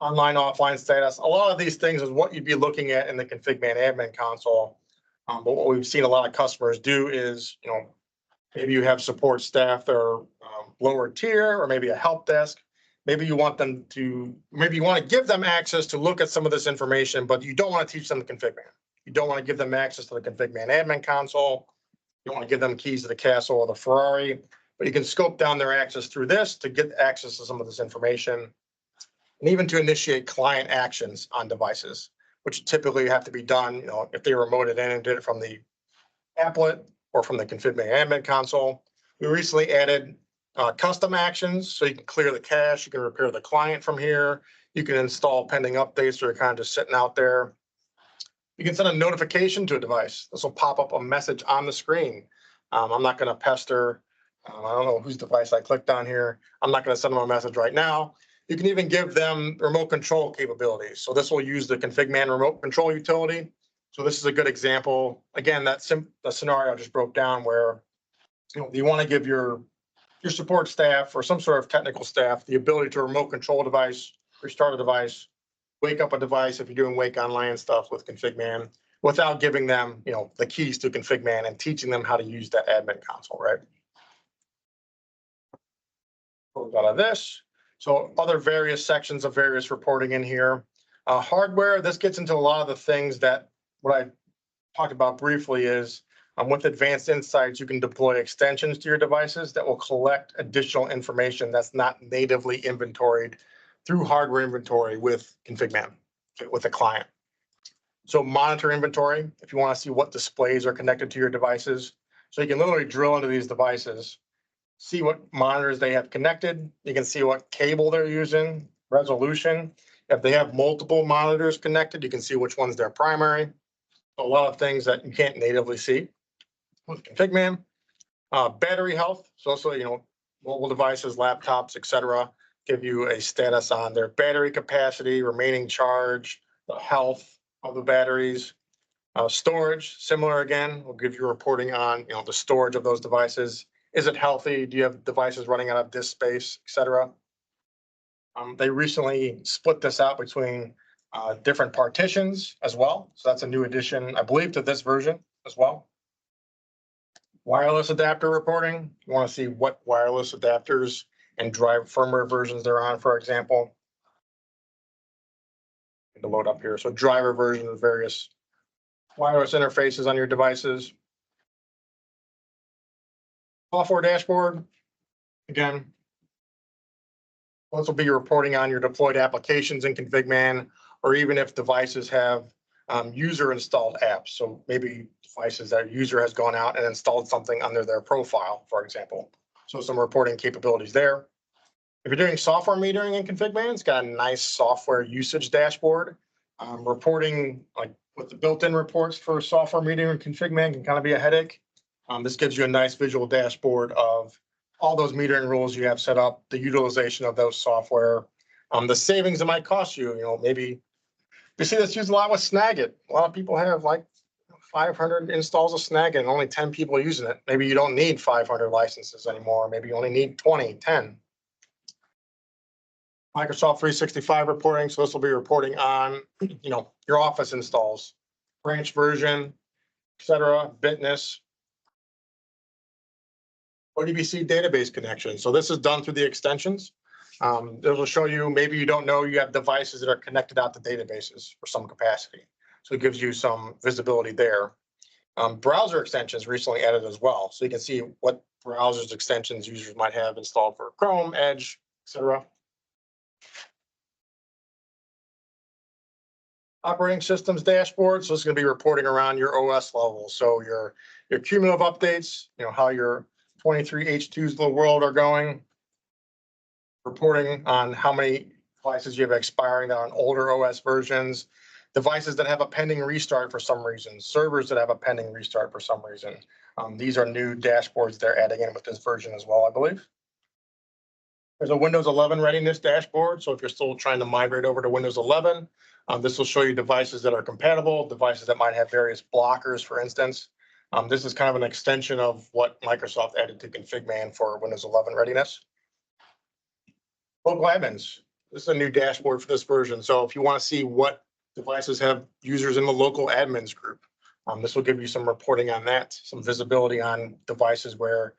online, offline status. A lot of these things is what you'd be looking at in the ConfigMan admin console. But what we've seen a lot of customers do is, maybe you have support staff that are lower tier, or maybe a help desk. Maybe you want to give them access to look at some of this information, but you don't want to teach them the ConfigMan. You don't want to give them access to the ConfigMan admin console. You don't want to give them keys to the castle or the Ferrari, but you can scope down their access through this to get access to some of this information, and even to initiate client actions on devices, which typically have to be done, if they remoted in and did it from the applet or from the ConfigMan admin console. We recently added custom actions, so you can clear the cache, you can repair the client from here, you can install pending updates that are kind of just sitting out there. You can send a notification to a device. This will pop up a message on the screen. I'm not going to pester. I don't know whose device I clicked on here. I'm not going to send them a message right now. You can even give them remote control capabilities. So this will use the ConfigMan remote control utility. So this is a good example. Again, the scenario I just broke down where you want to give your your support staff or some sort of technical staff, the ability to remote control a device, restart a device, wake up a device if you're doing wake online stuff with ConfigMan, without giving them, the keys to ConfigMan and teaching them how to use that admin console, right? Close out of this. So other various sections of various reporting in here. Hardware, this gets into a lot of the things that what I talked about briefly is with advanced insights, you can deploy extensions to your devices that will collect additional information that's not natively inventoried through hardware inventory with ConfigMan, with a client. So monitor inventory, if you want to see what displays are connected to your devices. So you can literally drill into these devices, see what monitors they have connected. You can see what cable they're using, resolution. If they have multiple monitors connected, you can see which one's their primary. A lot of things that you can't natively see with ConfigMan. Battery health, so also, mobile devices, laptops, etc., give you a status on their battery capacity, remaining charge, the health of the batteries. Storage, similar again, will give you reporting on, the storage of those devices. Is it healthy? Do you have devices running out of disk space, etc.? They recently split this out between different partitions as well. So that's a new addition, I believe, to this version as well. Wireless adapter reporting. You want to see what wireless adapters and drive firmware versions they're on, for example. To load up here. So driver versions of various wireless interfaces on your devices. Software dashboard. Again, this will be reporting on your deployed applications in ConfigMan, or even if devices have user installed apps. So maybe devices that a user has gone out and installed something under their profile, for example. So some reporting capabilities there. If you're doing software metering in ConfigMan, it's got a nice software usage dashboard. Reporting like with the built-in reports for software metering in ConfigMan can kind of be a headache. This gives you a nice visual dashboard of all those metering rules you have set up, the utilization of those software, the savings it might cost you. Maybe you see this used a lot with Snagit. A lot of people have like 500 installs of Snagit and only 10 people using it. Maybe you don't need 500 licenses anymore. Maybe you only need 20, 10. Microsoft 365 reporting. So this will be reporting on, your Office installs, branch version, etc., Bitness. ODBC database connection. So this is done through the extensions. It will show you, maybe you don't know you have devices that are connected out to databases for some capacity. So it gives you some visibility there. Browser extensions recently added as well. So you can see what browsers extensions users might have installed for Chrome, Edge, etc. Operating systems dashboard. So it's going to be reporting around your OS level. So your cumulative updates, how your 23 H2s of the world are going. Reporting on how many devices you have expiring that are on older OS versions, devices that have a pending restart for some reason, servers that have a pending restart for some reason. These are new dashboards they're adding in with this version as well, I believe. There's a Windows 11 readiness dashboard. So if you're still trying to migrate over to Windows 11, this will show you devices that are compatible, devices that might have various blockers, for instance. This is kind of an extension of what Microsoft added to ConfigMan for Windows 11 readiness. Local admins. This is a new dashboard for this version. So if you want to see what devices have users in the local admins group, this will give you some reporting on that, some visibility on devices where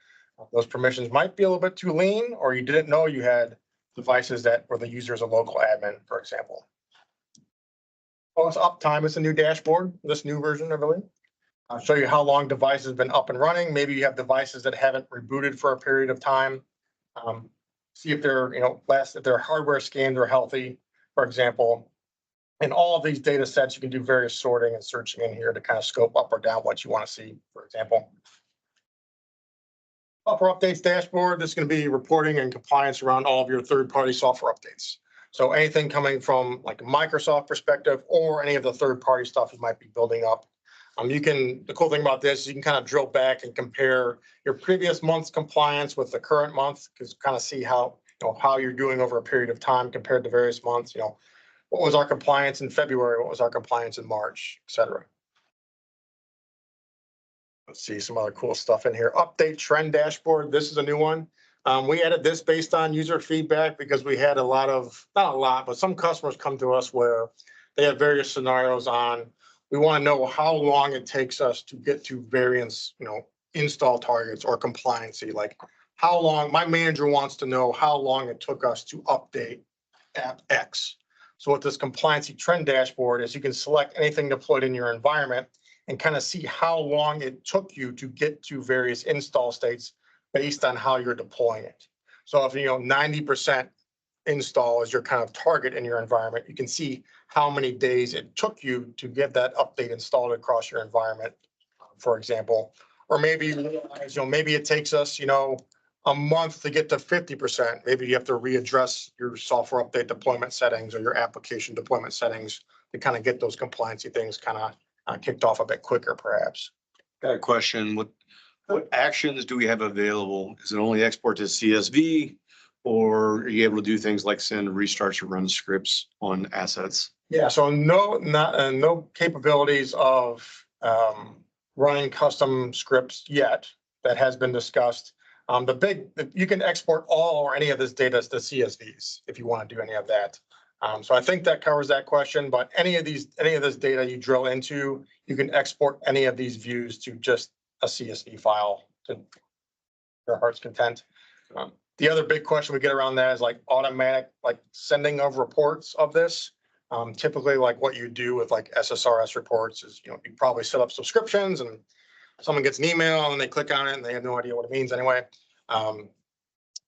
those permissions might be a little bit too lean, or you didn't know you had devices that were the users of local admin, for example. Oh, it's uptime. It's a new dashboard, this new version, I believe. I'll show you how long devices have been up and running. Maybe you have devices that haven't rebooted for a period of time. See if they're, if their hardware scans are healthy, for example. In all of these data sets, you can do various sorting and searching in here to kind of scope up or down what you want to see, for example. Software updates dashboard. This is going to be reporting and compliance around all of your third-party software updates. So anything coming from like a Microsoft perspective or any of the third-party stuff you might be building up. The cool thing about this is you can kind of drill back and compare your previous month's compliance with the current month, because kind of see how you're doing over a period of time compared to various months. What was our compliance in February? What was our compliance in March, et cetera. Let's see some other cool stuff in here. Update trend dashboard. This is a new one. We added this based on user feedback because we had a lot of, not a lot, but some customers come to us where they have various scenarios on, we want to know how long it takes us to get to various, install targets or compliancy, like how long, my manager wants to know how long it took us to update app X. So with this compliancy trend dashboard is you can select anything deployed in your environment and kind of see how long it took you to get to various install states based on how you're deploying it. So if 90% install is your kind of target in your environment, you can see how many days it took you to get that update installed across your environment, for example. Or maybe you realize, maybe it takes us, a month to get to 50%. Maybe you have to readdress your software update deployment settings or your application deployment settings to kind of get those compliancy things kind of kicked off a bit quicker, perhaps. Got a question. What actions do we have available? Is it only export to CSV? Or are you able to do things like send restarts or run scripts on assets? Yeah, so no capabilities of running custom scripts yet. That has been discussed. You can export all or any of this data to CSVs if you want to do any of that. So I think that covers that question, but any of this data you drill into, you can export any of these views to just a CSV file to your heart's content. The other big question we get around that is like automatic, like sending of reports of this. Typically like what you do with like SSRS reports is, you probably set up subscriptions and someone gets an email and they click on it and they have no idea what it means anyway.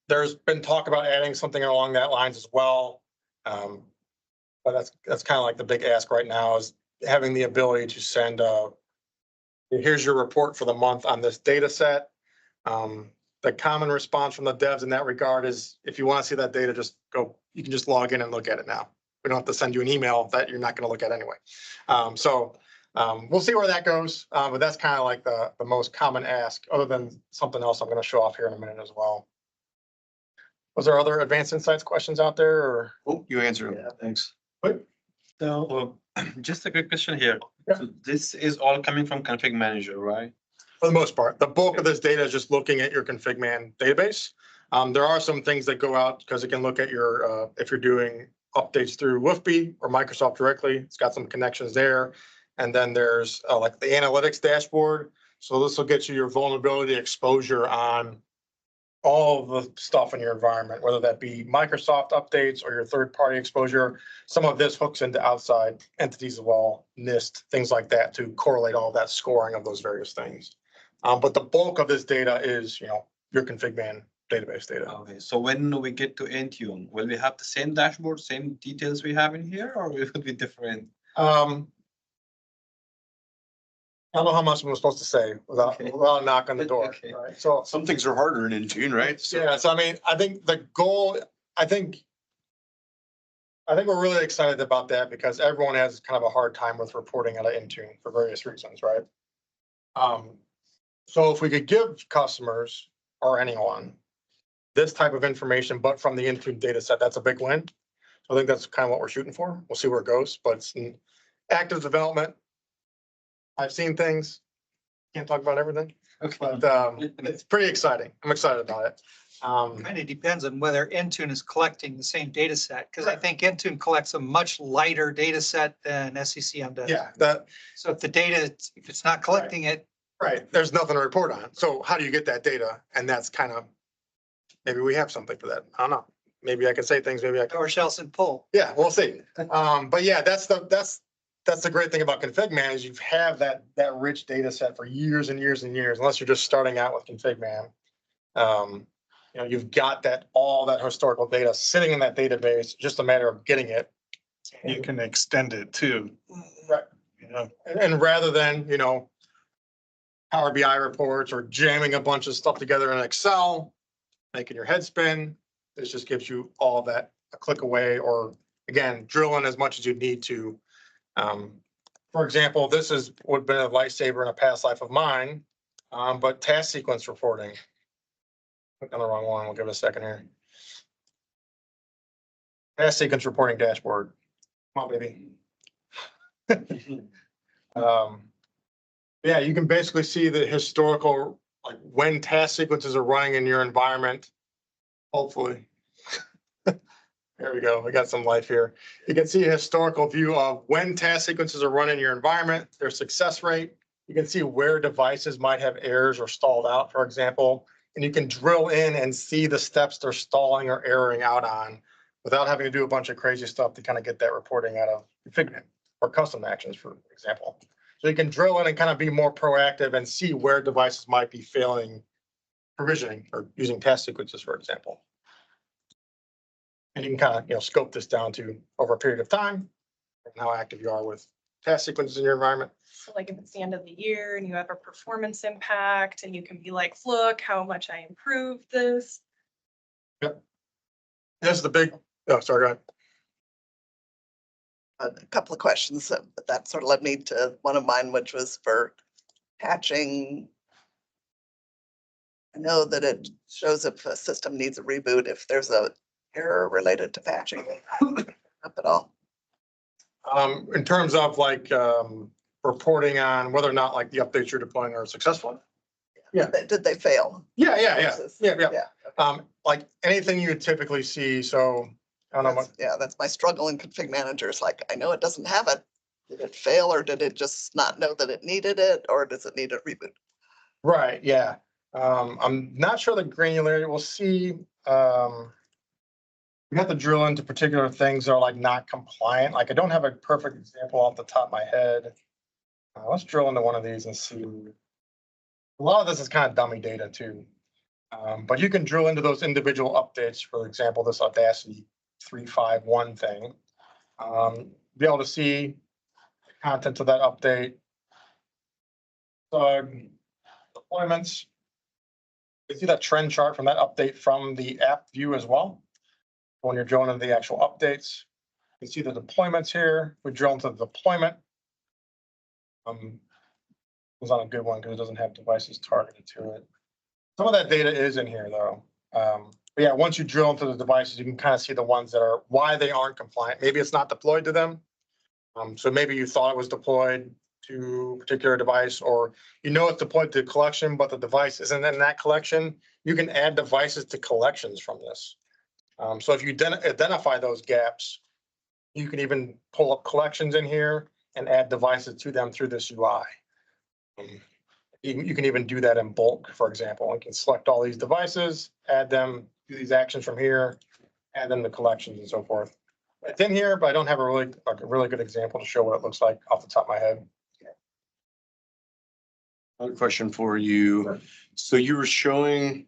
There's been talk about adding something along that lines as well. But that's kind of like the big ask right now is having the ability to send here's your report for the month on this data set. The common response from the devs in that regard is if you want to see that data, you can just log in and look at it now. We don't have to send you an email that you're not going to look at anyway. We'll see where that goes, but that's kind of like the most common ask, other than something else I'm going to show off here in a minute as well. Was there other advanced insights questions out there, or? Oh, you answered them. Thanks. So just a quick question here. Yeah. So this is all coming from config manager, right? For the most part, the bulk of this data is just looking at your config man database. There are some things that go out because it can look at your, if you're doing updates through WFB or Microsoft directly, it's got some connections there. And then there's like the analytics dashboard. So this will get you your vulnerability exposure on all the stuff in your environment, whether that be Microsoft updates or your third-party exposure. Some of this hooks into outside entities as well, NIST, things like that, to correlate all that scoring of those various things. But the bulk of this data is, your config man database data. Okay, so when we get to Intune, will we have the same dashboard, same details we have in here, or will it be different? I don't know how much I'm supposed to say without a knock on the door. Okay. Right? So Some things are harder in Intune, right? yeah, so I mean, I think the goal, I think we're really excited about that because everyone has kind of a hard time with reporting out of Intune for various reasons, right? So if we could give customers or anyone this type of information, but from the Intune data set, that's a big win. So I think that's kind of what we're shooting for. We'll see where it goes, but it's in active development. I've seen things, can't talk about everything, but it's pretty exciting. I'm excited about it. Kind of depends on whether Intune is collecting the same data set, because I think Intune collects a much lighter data set than SCCM does. Yeah, So if the data, if it's not collecting it, right, there's nothing to report on. So how do you get that data? And that's kind of, maybe we have something for that. I don't know. Maybe I can say things, maybe I can. PowerShell and pull. Yeah, we'll see. But yeah, that's the great thing about config man is you have that rich data set for years and years and years, unless you're just starting out with config man. You've got all that historical data sitting in that database, just a matter of getting it. You can extend it too. Right. And rather than, Power BI reports or jamming a bunch of stuff together in Excel, making your head spin, this just gives you all that a click away, or again, drill in as much as you need to. For example, this would have been a lifesaver in a past life of mine, but task sequence reporting. Click on the wrong one. We'll give it a second here. Task sequence reporting dashboard. Come on, baby. Yeah, you can basically see the historical, like when task sequences are running in your environment, Hopefully. There we go. We got some life here. You can see a historical view of when task sequences are run in your environment, their success rate. You can see where devices might have errors or stalled out, for example. And you can drill in and see the steps they're stalling or erroring out on without having to do a bunch of crazy stuff to kind of get that reporting out of Figment or custom actions, for example. So you can drill in and kind of be more proactive and see where devices might be failing provisioning or using task sequences, for example. And you can kind of, scope this down to over a period of time and how active you are with task sequences in your environment. So like if it's the end of the year and you have a performance impact and you can be like, look how much I improved this. This is the big, oh, sorry, go ahead. A couple of questions that sort of led me to one of mine, which was for patching. I know that it shows if a system needs a reboot, if there's a error related to patching. Up at all. In terms of like reporting on whether or not like the updates you're deploying are successful. Yeah. Did they fail? Yeah. Like anything you would typically see. So I don't know what. Yeah, that's my struggle in config managers. Like, I know it doesn't have it. Did it fail or did it just not know that it needed it, or does it need a reboot? Right, yeah. I'm not sure the granularity. We'll see. We have to drill into particular things that are like not compliant. Like I don't have a perfect example off the top of my head. Let's drill into one of these and see. A lot of this is kind of dummy data too. But you can drill into those individual updates. For example, this Audacity 351 thing. Be able to see the content of that update. Deployments. You see that trend chart from that update from the app view as well. When you're drilling into the actual updates, you see the deployments here. We drill into the deployment. Was on a good one because it doesn't have devices targeted to it. Some of that data is in here though. But yeah, once you drill into the devices, you can kind of see the ones that are why they aren't compliant. Maybe it's not deployed to them. So maybe you thought it was deployed to a particular device, or it's deployed to a collection, but the device isn't in that collection. You can add devices to collections from this. So if you identify those gaps, you can even pull up collections in here and add devices to them through this UI. You can even do that in bulk, for example. You can select all these devices, add them, do these actions from here, add them to collections and so forth. It's in here, but I don't have a really good example to show what it looks like off the top of my head. Another question for you. So you were showing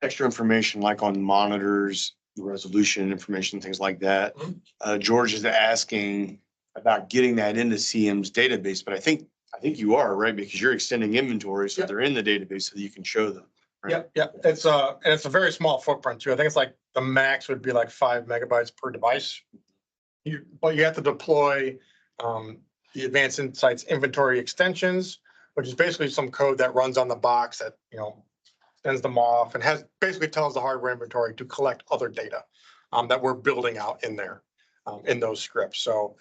extra information like on monitors, resolution information, things like that. George is asking about getting that into CM's database, but I think you are, right? Because you're extending inventory, so they're in the database so that you can show them. Right? Yep. It's a very small footprint too. I think it's like the max would be like 5 megabytes per device. But you have to deploy the Advanced Insights inventory extensions, which is basically some code that runs on the box that sends them off and basically tells the hardware inventory to collect other data that we're building out in there in those scripts. So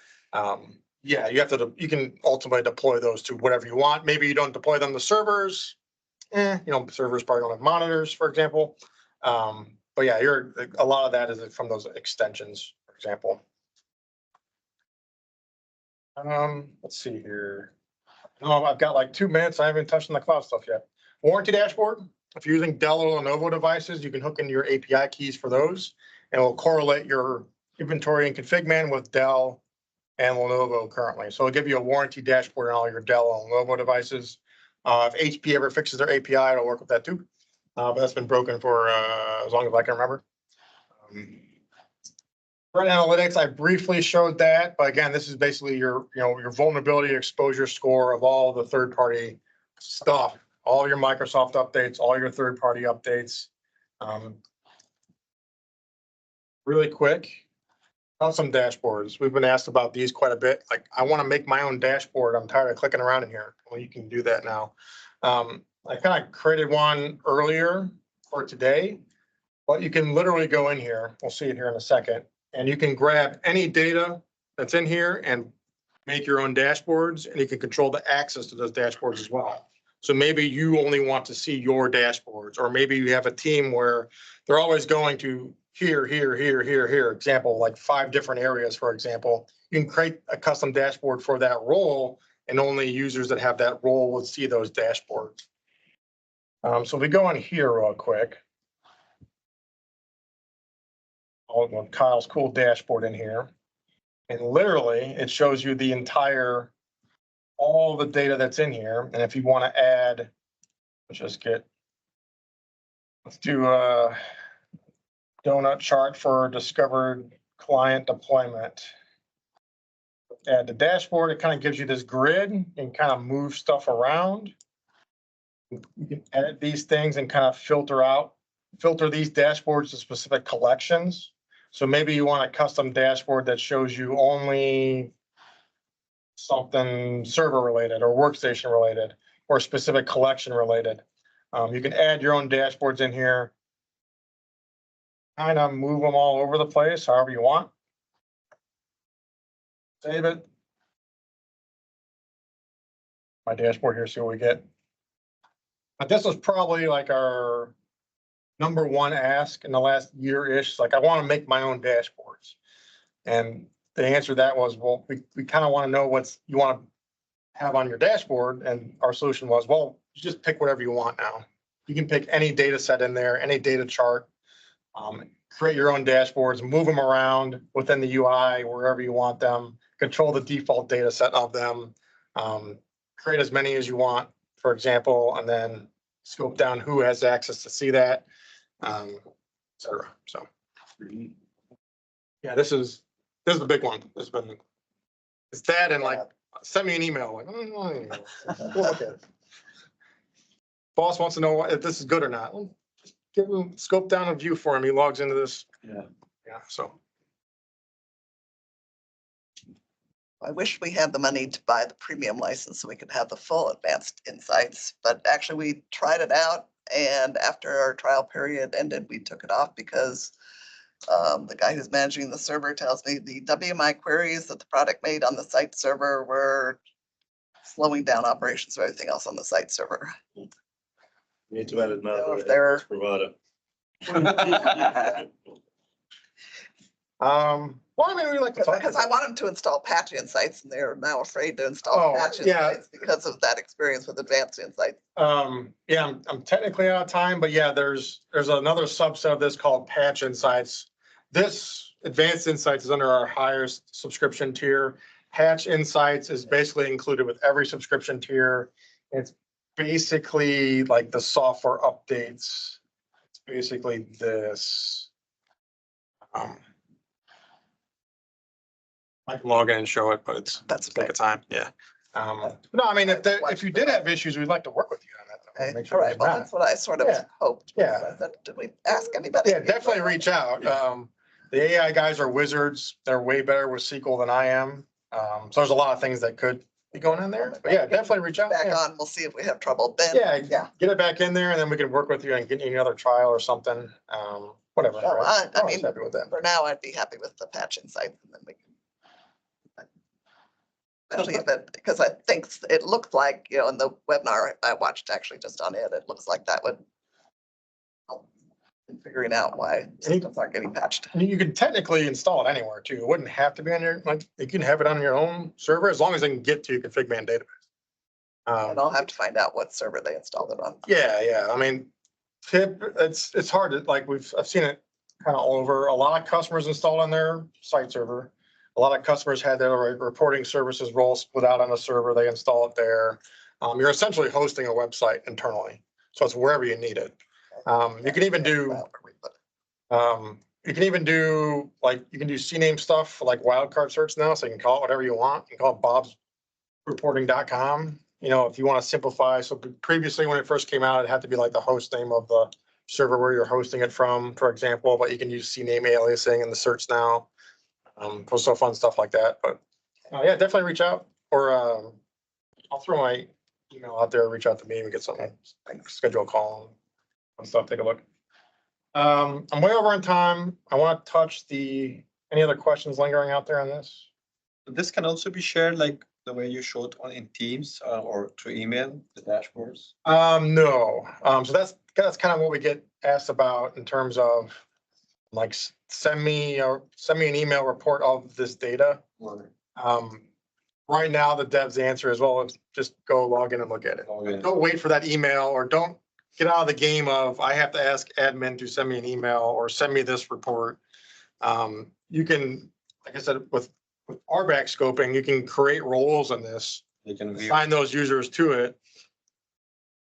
yeah, you can ultimately deploy those to whatever you want. Maybe you don't deploy them to servers. Servers probably don't have monitors, for example. But yeah, a lot of that is from those extensions, for example. Let's see here. I've got like 2 minutes. I haven't touched on the cloud stuff yet. Warranty dashboard. If you're using Dell or Lenovo devices, you can hook into your API keys for those, and it will correlate your inventory and config man with Dell and Lenovo currently. So it'll give you a warranty dashboard on all your Dell and Lenovo devices. If HP ever fixes their API, it'll work with that too. But that's been broken for as long as I can remember. Threat analytics, I briefly showed that, but again, this is basically your vulnerability exposure score of all the third-party stuff, all your Microsoft updates, all your third-party updates. Really quick, on some dashboards. We've been asked about these quite a bit. Like, I want to make my own dashboard. I'm tired of clicking around in here. Well, you can do that now. I kind of created one earlier for today, but you can literally go in here. We'll see it here in a second. And you can grab any data that's in here and make your own dashboards, and you can control the access to those dashboards as well. So maybe you only want to see your dashboards, or maybe you have a team where they're always going to here, here, here, here, here, example, like 5 different areas, for example. You can create a custom dashboard for that role, and only users that have that role will see those dashboards. So if we go in here real quick. Oh, Kyle's cool dashboard in here. And literally, it shows you the entire, all the data that's in here. And if you want to add, let's do a donut chart for discovered client deployment. Add the dashboard, it kind of gives you this grid and kind of move stuff around. You can edit these things and kind of filter these dashboards to specific collections. So maybe you want a custom dashboard that shows you only something server related or workstation related or specific collection related. You can add your own dashboards in here. Kind of move them all over the place, however you want. Save it. My dashboard here, see what we get. But this was probably like our #1 ask in the last year-ish. Like, I want to make my own dashboards. And the answer to that was, well, we kind of want to know what you want to have on your dashboard. And our solution was, well, you just pick whatever you want now. You can pick any data set in there, any data chart, create your own dashboards, move them around within the UI, wherever you want them, control the default data set of them, create as many as you want, for example, and then scope down who has access to see that, et cetera. So, yeah, this is the big one. It's that, and like, send me an email, like, we'll look at it. Boss wants to know if this is good or not. Well, just give him scope down a view for him. He logs into this. Yeah. Yeah, so. I wish we had the money to buy the premium license so we could have the full advanced insights, but actually we tried it out, and after our trial period ended, we took it off because the guy who's managing the server tells me the WMI queries that the product made on the site server were slowing down operations of everything else on the site server. Need to add another. So if they're- Provider. Well, I mean, we like to talk. Because I want them to install patch insights, and they're now afraid to install Oh, patch yeah. insights because of that experience with advanced insights. Yeah, I'm technically out of time, but yeah, there's another subset of this called Patch Insights. This Advanced Insights is under our highest subscription tier. Patch Insights is basically included with every subscription tier. It's basically like the software updates. It's basically this. I can log in and show it, but That's take okay. a time, yeah. No, I mean, if you did have issues, we'd like to work with you on that. though. Okay, Make all sure right, there's well, not. that's what I sort of Yeah. hoped. Yeah. Did we ask anybody? Yeah, definitely reach out. The AI guys are wizards. They're way better with SQL than I am. So there's a lot of things that could be going in there, but yeah, definitely reach out. Back Yeah. on, we'll see if we have trouble then. Yeah, get it back in there and then we can work with you and get you another trial or something. Whatever. Well, right? I Always mean, happy with that. for now, I'd be happy with the patch insights, and then we can. Especially if it, because I think it looked like, in the webinar I watched actually just on it looks like that would help in figuring out why systems aren't getting patched. I mean, you can technically install it anywhere too. It wouldn't have to be on your, like, you can have it on your own server as long as they can get to your config man database. And I'll have to find out what server they installed it on. Yeah. I mean, it's hard to, like, I've seen it kind of all over. A lot of customers install on their site server. A lot of customers had their reporting services role split out on a server. They install it there. You're essentially hosting a website internally. So it's wherever you need it. You can even do, like, you can do CNAME stuff for like wildcard search now. So you can call it whatever you want. You can call it bobsreporting.com. If you want to simplify. So previously when it first came out, it had to be like the host name of the server where you're hosting it from, for example, but you can use CNAME aliasing in the search now. So fun stuff like that, but yeah, definitely reach out, or I'll throw my email out there, reach out to me and get something, schedule a call and stuff, take a look. I'm way over on time. I want to touch any other questions lingering out there on this? This can also be shared like the way you showed on in Teams or through email, the dashboards? No, so that's kind of what we get asked about in terms of like, send me an email report of this data. Right now, the dev's answer is, well, just go log in and look at it. Don't wait for that email, or don't get out of the game of, I have to ask admin to send me an email or send me this report. You can, like I said, with RBAC scoping, you can create roles in this, You can view. assign those users to it.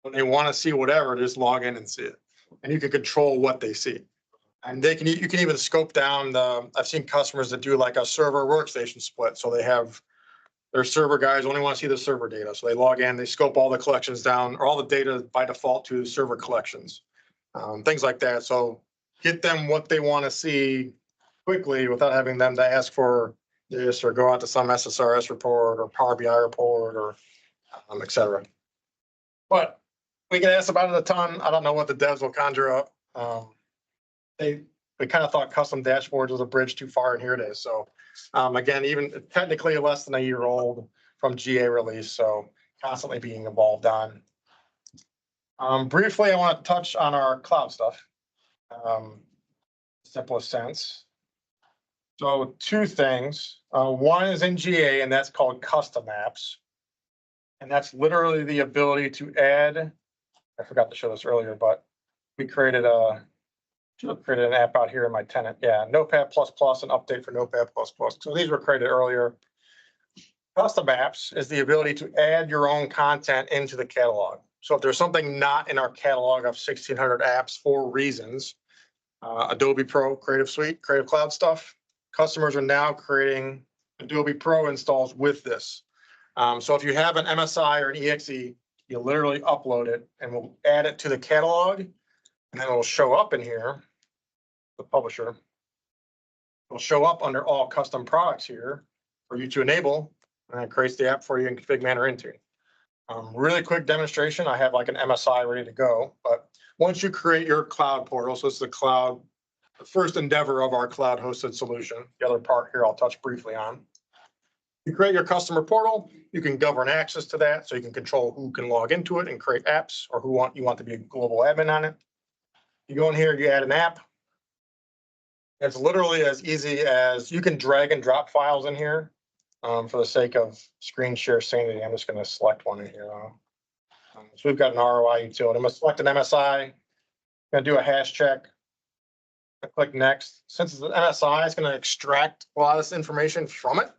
When they want to see whatever, just log in and see it. And you can control what they see. And you can even scope down I've seen customers that do like a server workstation split. So they have their server guys only want to see the server data. So they log in, they scope all the collections down, or all the data by default to server collections. Things like that. So get them what they want to see quickly without having them to ask for this or go out to some SSRS report or Power BI report or et cetera. But we get asked about it a ton. I don't know what the devs will conjure up. We kind of thought custom dashboards was a bridge too far, and here it is. So again, even technically less than a year old from GA release, so constantly being evolved on. Briefly, I want to touch on our cloud stuff. Simplest sense. So two things. One is in GA, and that's called custom apps. And that's literally the ability to add, I forgot to show this earlier, but we created an app out here in my tenant. Yeah, Notepad++, an update for Notepad++. So these were created earlier. Custom apps is the ability to add your own content into the catalog. So if there's something not in our catalog of 1,600 apps for reasons, Adobe Pro, Creative Suite, Creative Cloud stuff, customers are now creating Adobe Pro installs with this. So if you have an MSI or an EXE, you literally upload it and we'll add it to the catalog, and then it'll show up in here, the publisher. It'll show up under all custom products here for you to enable, and it creates the app for you in Config Man or Intune. Really quick demonstration. I have like an MSI ready to go, but once you create your cloud portal, so it's the first endeavor of our cloud hosted solution. The other part here I'll touch briefly on. You create your customer portal, you can govern access to that, so you can control who can log into it and create apps, or you want to be a global admin on it. You go in here, you add an app. It's literally as easy as you can drag and drop files in here. For the sake of screen share sanity, I'm just going to select one in here. So we've got an ROI utility. I'm going to select an MSI. I'm going to do a hash check. I click next. Since it's an MSI, it's going to extract a lot of this information from it.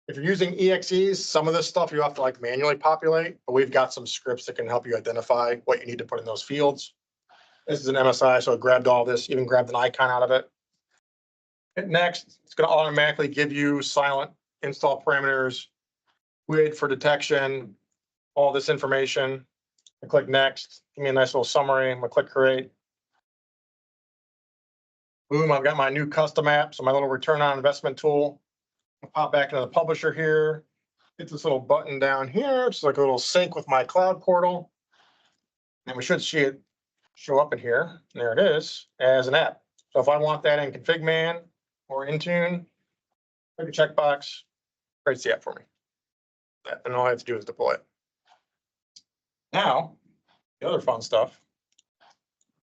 If you're using EXEs, some of this stuff you have to like manually populate, but we've got some scripts that can help you identify what you need to put in those fields. This is an MSI, so it grabbed all this, even grabbed an icon out of it. Hit next. It's going to automatically give you silent install parameters, WID for detection, all this information. I click next. Give me a nice little summary. I'm going to click create. Boom, I've got my new custom app. So my little return on investment tool. I'll pop back into the publisher here. Hit this little button down here. It's like a little sync with my cloud portal. And we should see it show up in here. There it is as an app. So if I want that in Config Man or Intune, click a checkbox, creates the app for me. And all I have to do is deploy it. Now, the other fun stuff.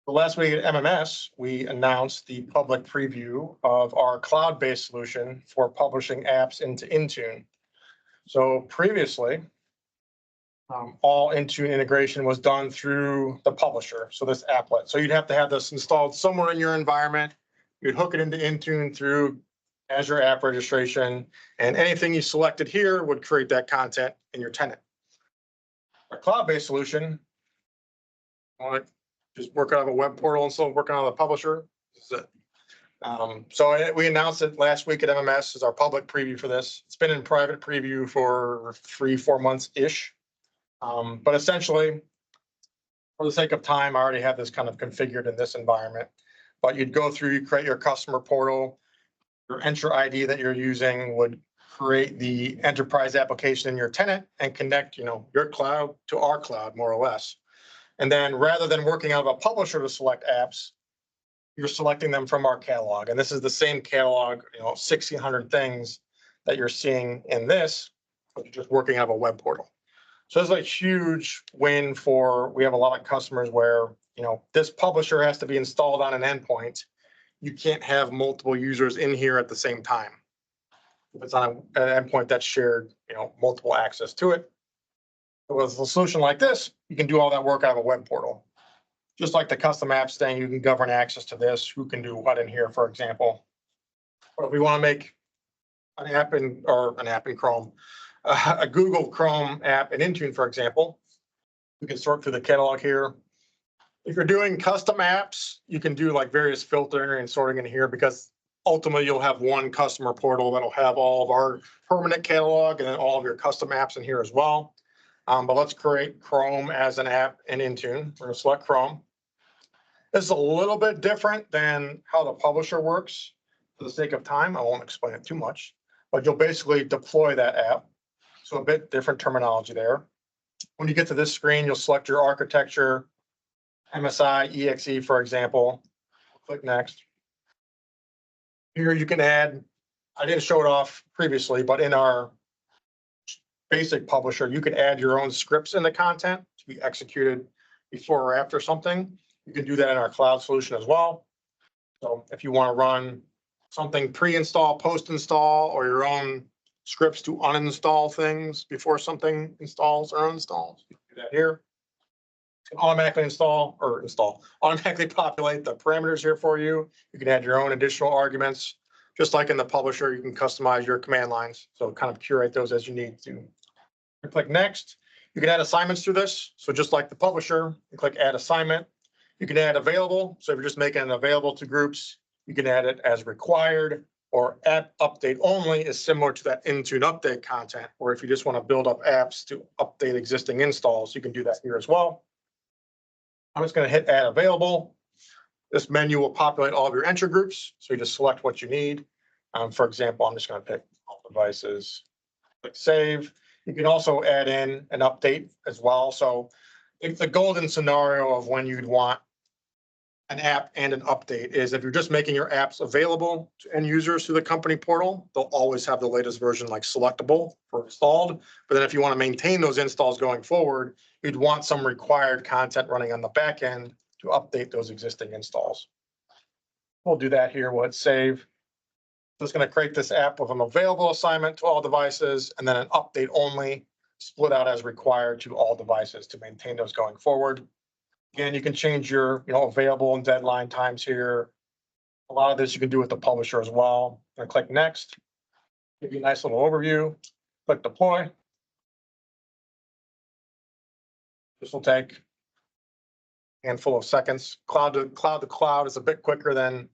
The last week at MMS, we announced the public preview of our cloud-based solution for publishing apps into Intune. So previously, all Intune integration was done through the publisher, so this applet. So you'd have to have this installed somewhere in your environment. You'd hook it into Intune through Azure App Registration, and anything you selected here would create that content in your tenant. Our cloud-based solution, just work out of a web portal and still working on the publisher. This is it. So we announced it last week at MMS as our public preview for this. It's been in private preview for 3-4 months-ish. But essentially, for the sake of time, I already have this kind of configured in this environment. But you'd go through, you create your customer portal, your Entra ID that you're using would create the enterprise application in your tenant and connect, your cloud to our cloud, more or less. And then rather than working out of a publisher to select apps, you're selecting them from our catalog. And this is the same catalog, 1,600 things that you're seeing in this. but you're just working out of a web portal. So it's a huge win for, we have a lot of customers where, you know, this publisher has to be installed on an endpoint. You can't have multiple users in here at the same time. If it's on an endpoint that's shared, you know, multiple access to it. With a solution like this, you can do all that work out of a web portal. Just like the custom apps thing, you can govern access to this, who can do what in here, for example. But if we want to make an app in Chrome, a Google Chrome app in Intune, for example, we can sort through the catalog here. If you're doing custom apps, you can do like various filtering and sorting in here, because ultimately you'll have one customer portal that'll have all of our permanent catalog and then all of your custom apps in here as well. But let's create Chrome as an app in Intune. We're going to select Chrome. This is a little bit different than how the publisher works. For the sake of time, I won't explain it too much, but you'll basically deploy that app. So a bit different terminology there. When you get to this screen, you'll select your architecture, MSI, EXE, for example. Click next. Here you can add, I didn't show it off previously, but in our basic publisher, you can add your own scripts in the content to be executed before or after something. You can do that in our cloud solution as well. So if you want to run something pre-install, post-install, or your own scripts to uninstall things before something installs or uninstalls, you can do that here. It can automatically automatically populate the parameters here for you. You can add your own additional arguments. Just like in the publisher, you can customize your command lines. So kind of curate those as you need to. Click next. You can add assignments through this. So just like the publisher, you click add assignment. You can add available. So if you're just making it available to groups, you can add it as required, or app update only is similar to that Intune update content, or if you just want to build up apps to update existing installs, you can do that here as well. I'm just going to hit add available. This menu will populate all of your entry groups. So you just select what you need. For example, I'm just going to pick all devices, click save. You can also add in an update as well. So if the golden scenario of when you'd want an app and an update is if you're just making your apps available to end users through the company portal, they'll always have the latest version like selectable for installed. But then if you want to maintain those installs going forward, you'd want some required content running on the back end to update those existing installs. We'll do that here. We'll hit save. So it's going to create this app with an available assignment to all devices and then an update only split out as required to all devices to maintain those going forward. Again, you can change your, available and deadline times here. A lot of this you can do with the publisher as well. I'm going to click next. Give you a nice little overview. Click deploy. This will take a handful of seconds. Cloud to cloud is a bit quicker than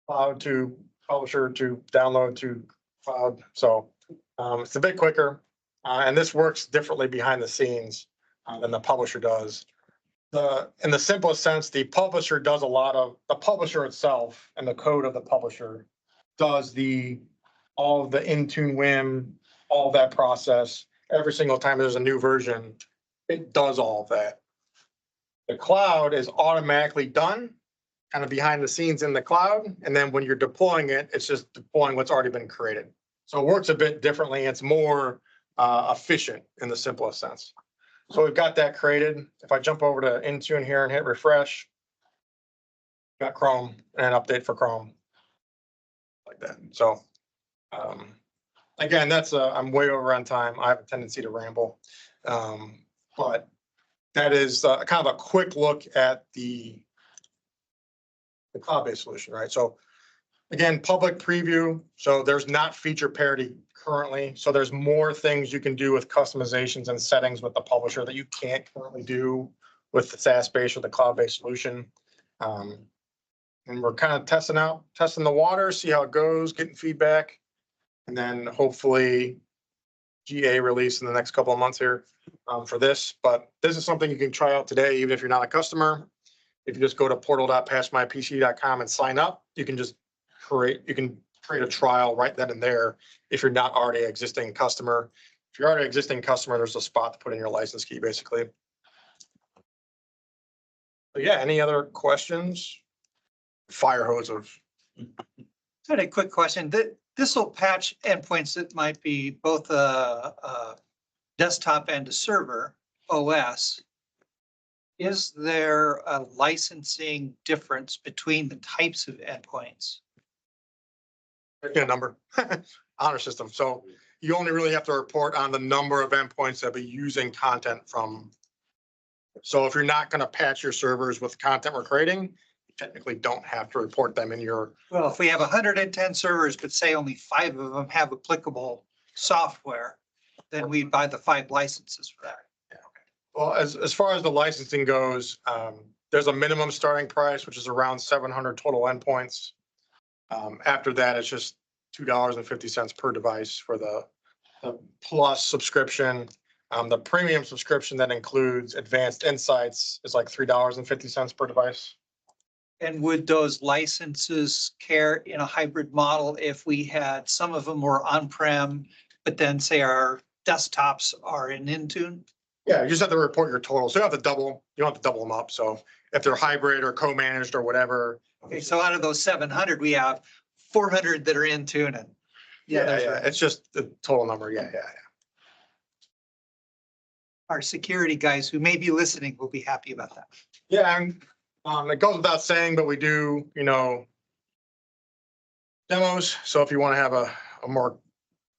cloud to publisher to download to cloud. So it's a bit quicker. And this works differently behind the scenes than the publisher does. In the simplest sense, the publisher does the publisher itself and the code of the publisher does all of the Intune WIM, all of that process. Every single time there's a new version, it does all of that. The cloud is automatically done kind of behind the scenes in the cloud. And then when you're deploying it, it's just deploying what's already been created. So it works a bit differently. It's more efficient in the simplest sense. So we've got that created. If I jump over to Intune here and hit refresh, got Chrome and an update for Chrome like that. So again, I'm way over on time. I have a tendency to ramble, but that is kind of a quick look at the cloud-based solution, right? So again, public preview. So there's not feature parity currently. So there's more things you can do with customizations and settings with the publisher that you can't currently do with the SaaS-based or the cloud-based solution. And we're kind of testing the water, see how it goes, getting feedback, and then hopefully GA release in the next couple of months here for this. But this is something you can try out today, even if you're not a customer. If you just go to portal.passmypc.com and sign up, you can create a trial right then and there if you're not already an existing customer. If you're already an existing customer, there's a spot to put in your license key, basically. But yeah, any other questions? Fire hose of. Got a quick question. This will patch endpoints that might be both a desktop and a server OS. Is there a licensing difference between the types of endpoints? Get a number, honor system. So you only really have to report on the number of endpoints that be using content from. So if you're not gonna patch your servers with content we're creating, you technically don't have to report them in your. Well, if we have 110 servers, but say only 5 of them have applicable software, then we buy the 5 licenses for that. Well, as far as the licensing goes, there's a minimum starting price, which is around 700 total endpoints. After that, it's just $2.50 per device for the plus subscription. The premium subscription that includes advanced insights is like $3.50 per device. And would those licenses care in a hybrid model if we had some of them were on-prem, but then say our desktops are in Intune? Yeah, you just have to report your total. So you don't have to double them up. So if they're hybrid or co-managed or whatever. Okay, so out of those 700, we have 400 that are in Intune and. Yeah, it's just the total number. Yeah. Our security guys who may be listening will be happy about that. Yeah, and it goes without saying, but we do, demos. So if you want to have a more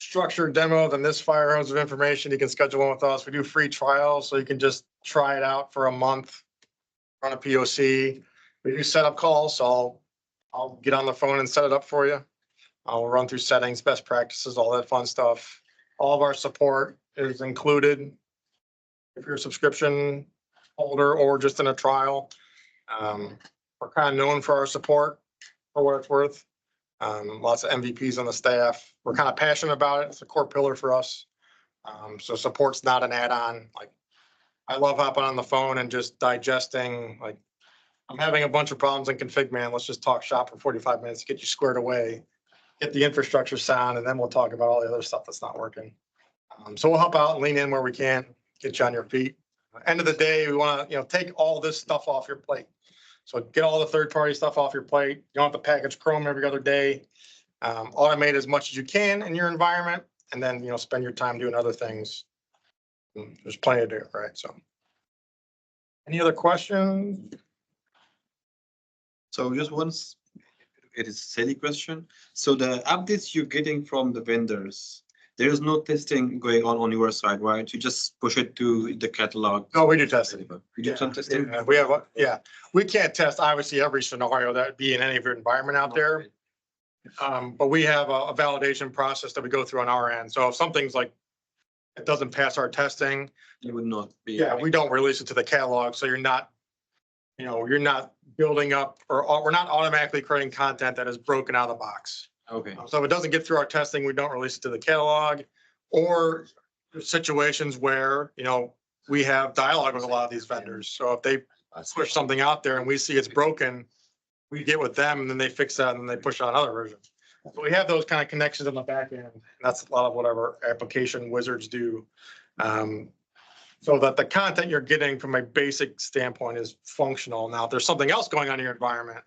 structured demo than this fire hose of information, you can schedule one with us. We do free trials, so you can just try it out for a month, run a POC. We do setup calls, so I'll get on the phone and set it up for you. I'll run through settings, best practices, all that fun stuff. All of our support is included if you're a subscription holder or just in a trial. We're kind of known for our support, for what it's worth. Lots of MVPs on the staff. We're kind of passionate about it. It's a core pillar for us. So support's not an add-on. Like, I love hopping on the phone and just digesting, like, I'm having a bunch of problems in config man. Let's just talk shop for 45 minutes, get you squared away, get the infrastructure sound, and then we'll talk about all the other stuff that's not working. So we'll help out and lean in where we can, get you on your feet. End of the day, we want to, take all this stuff off your plate. So get all the third-party stuff off your plate. You don't have to package Chrome every other day. Automate as much as you can in your environment, and then, spend your time doing other things. There's plenty to do, right? So. Any other questions? So just once, it is a silly question. So the updates you're getting from the vendors, there is no testing going on your side, right? You just push it to the catalog. No, we do testing. You do some testing? Yeah, we can't test obviously every scenario that would be in any of your environment out there. But we have a validation process that we go through on our end. So if something's like, it doesn't pass our testing, You would not be. yeah, we don't release it to the catalog. So you're not building up, or we're not automatically creating content that is broken out of the box. Okay. So if it doesn't get through our testing, we don't release it to the catalog. Or there's situations where, we have dialogue with a lot of these vendors. So if they push something out there and we see it's broken, we get with them and then they fix that and then they push out another version. So we have those kind of connections on the back end. That's a lot of what our application wizards do. So that the content you're getting from a basic standpoint is functional. Now, if there's something else going on in your environment,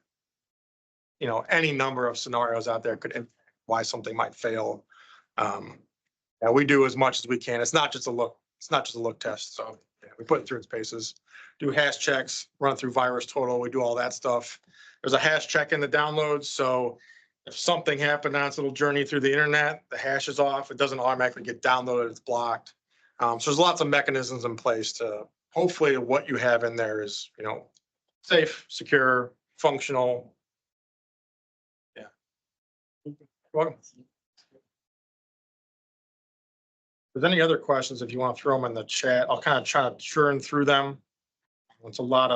any number of scenarios out there could impact why something might fail. And we do as much as we can. It's not just a look test. So yeah, we put it through its paces, do hash checks, run through virus total. We do all that stuff. There's a hash check in the downloads. So if something happened on its little journey through the internet, the hash is off. It doesn't automatically get downloaded. It's blocked. So there's lots of mechanisms in place to hopefully what you have in there is, safe, secure, functional. Yeah. Welcome. If there's any other questions, if you want to throw them in the chat, I'll kind of try to churn through them. It's a lot of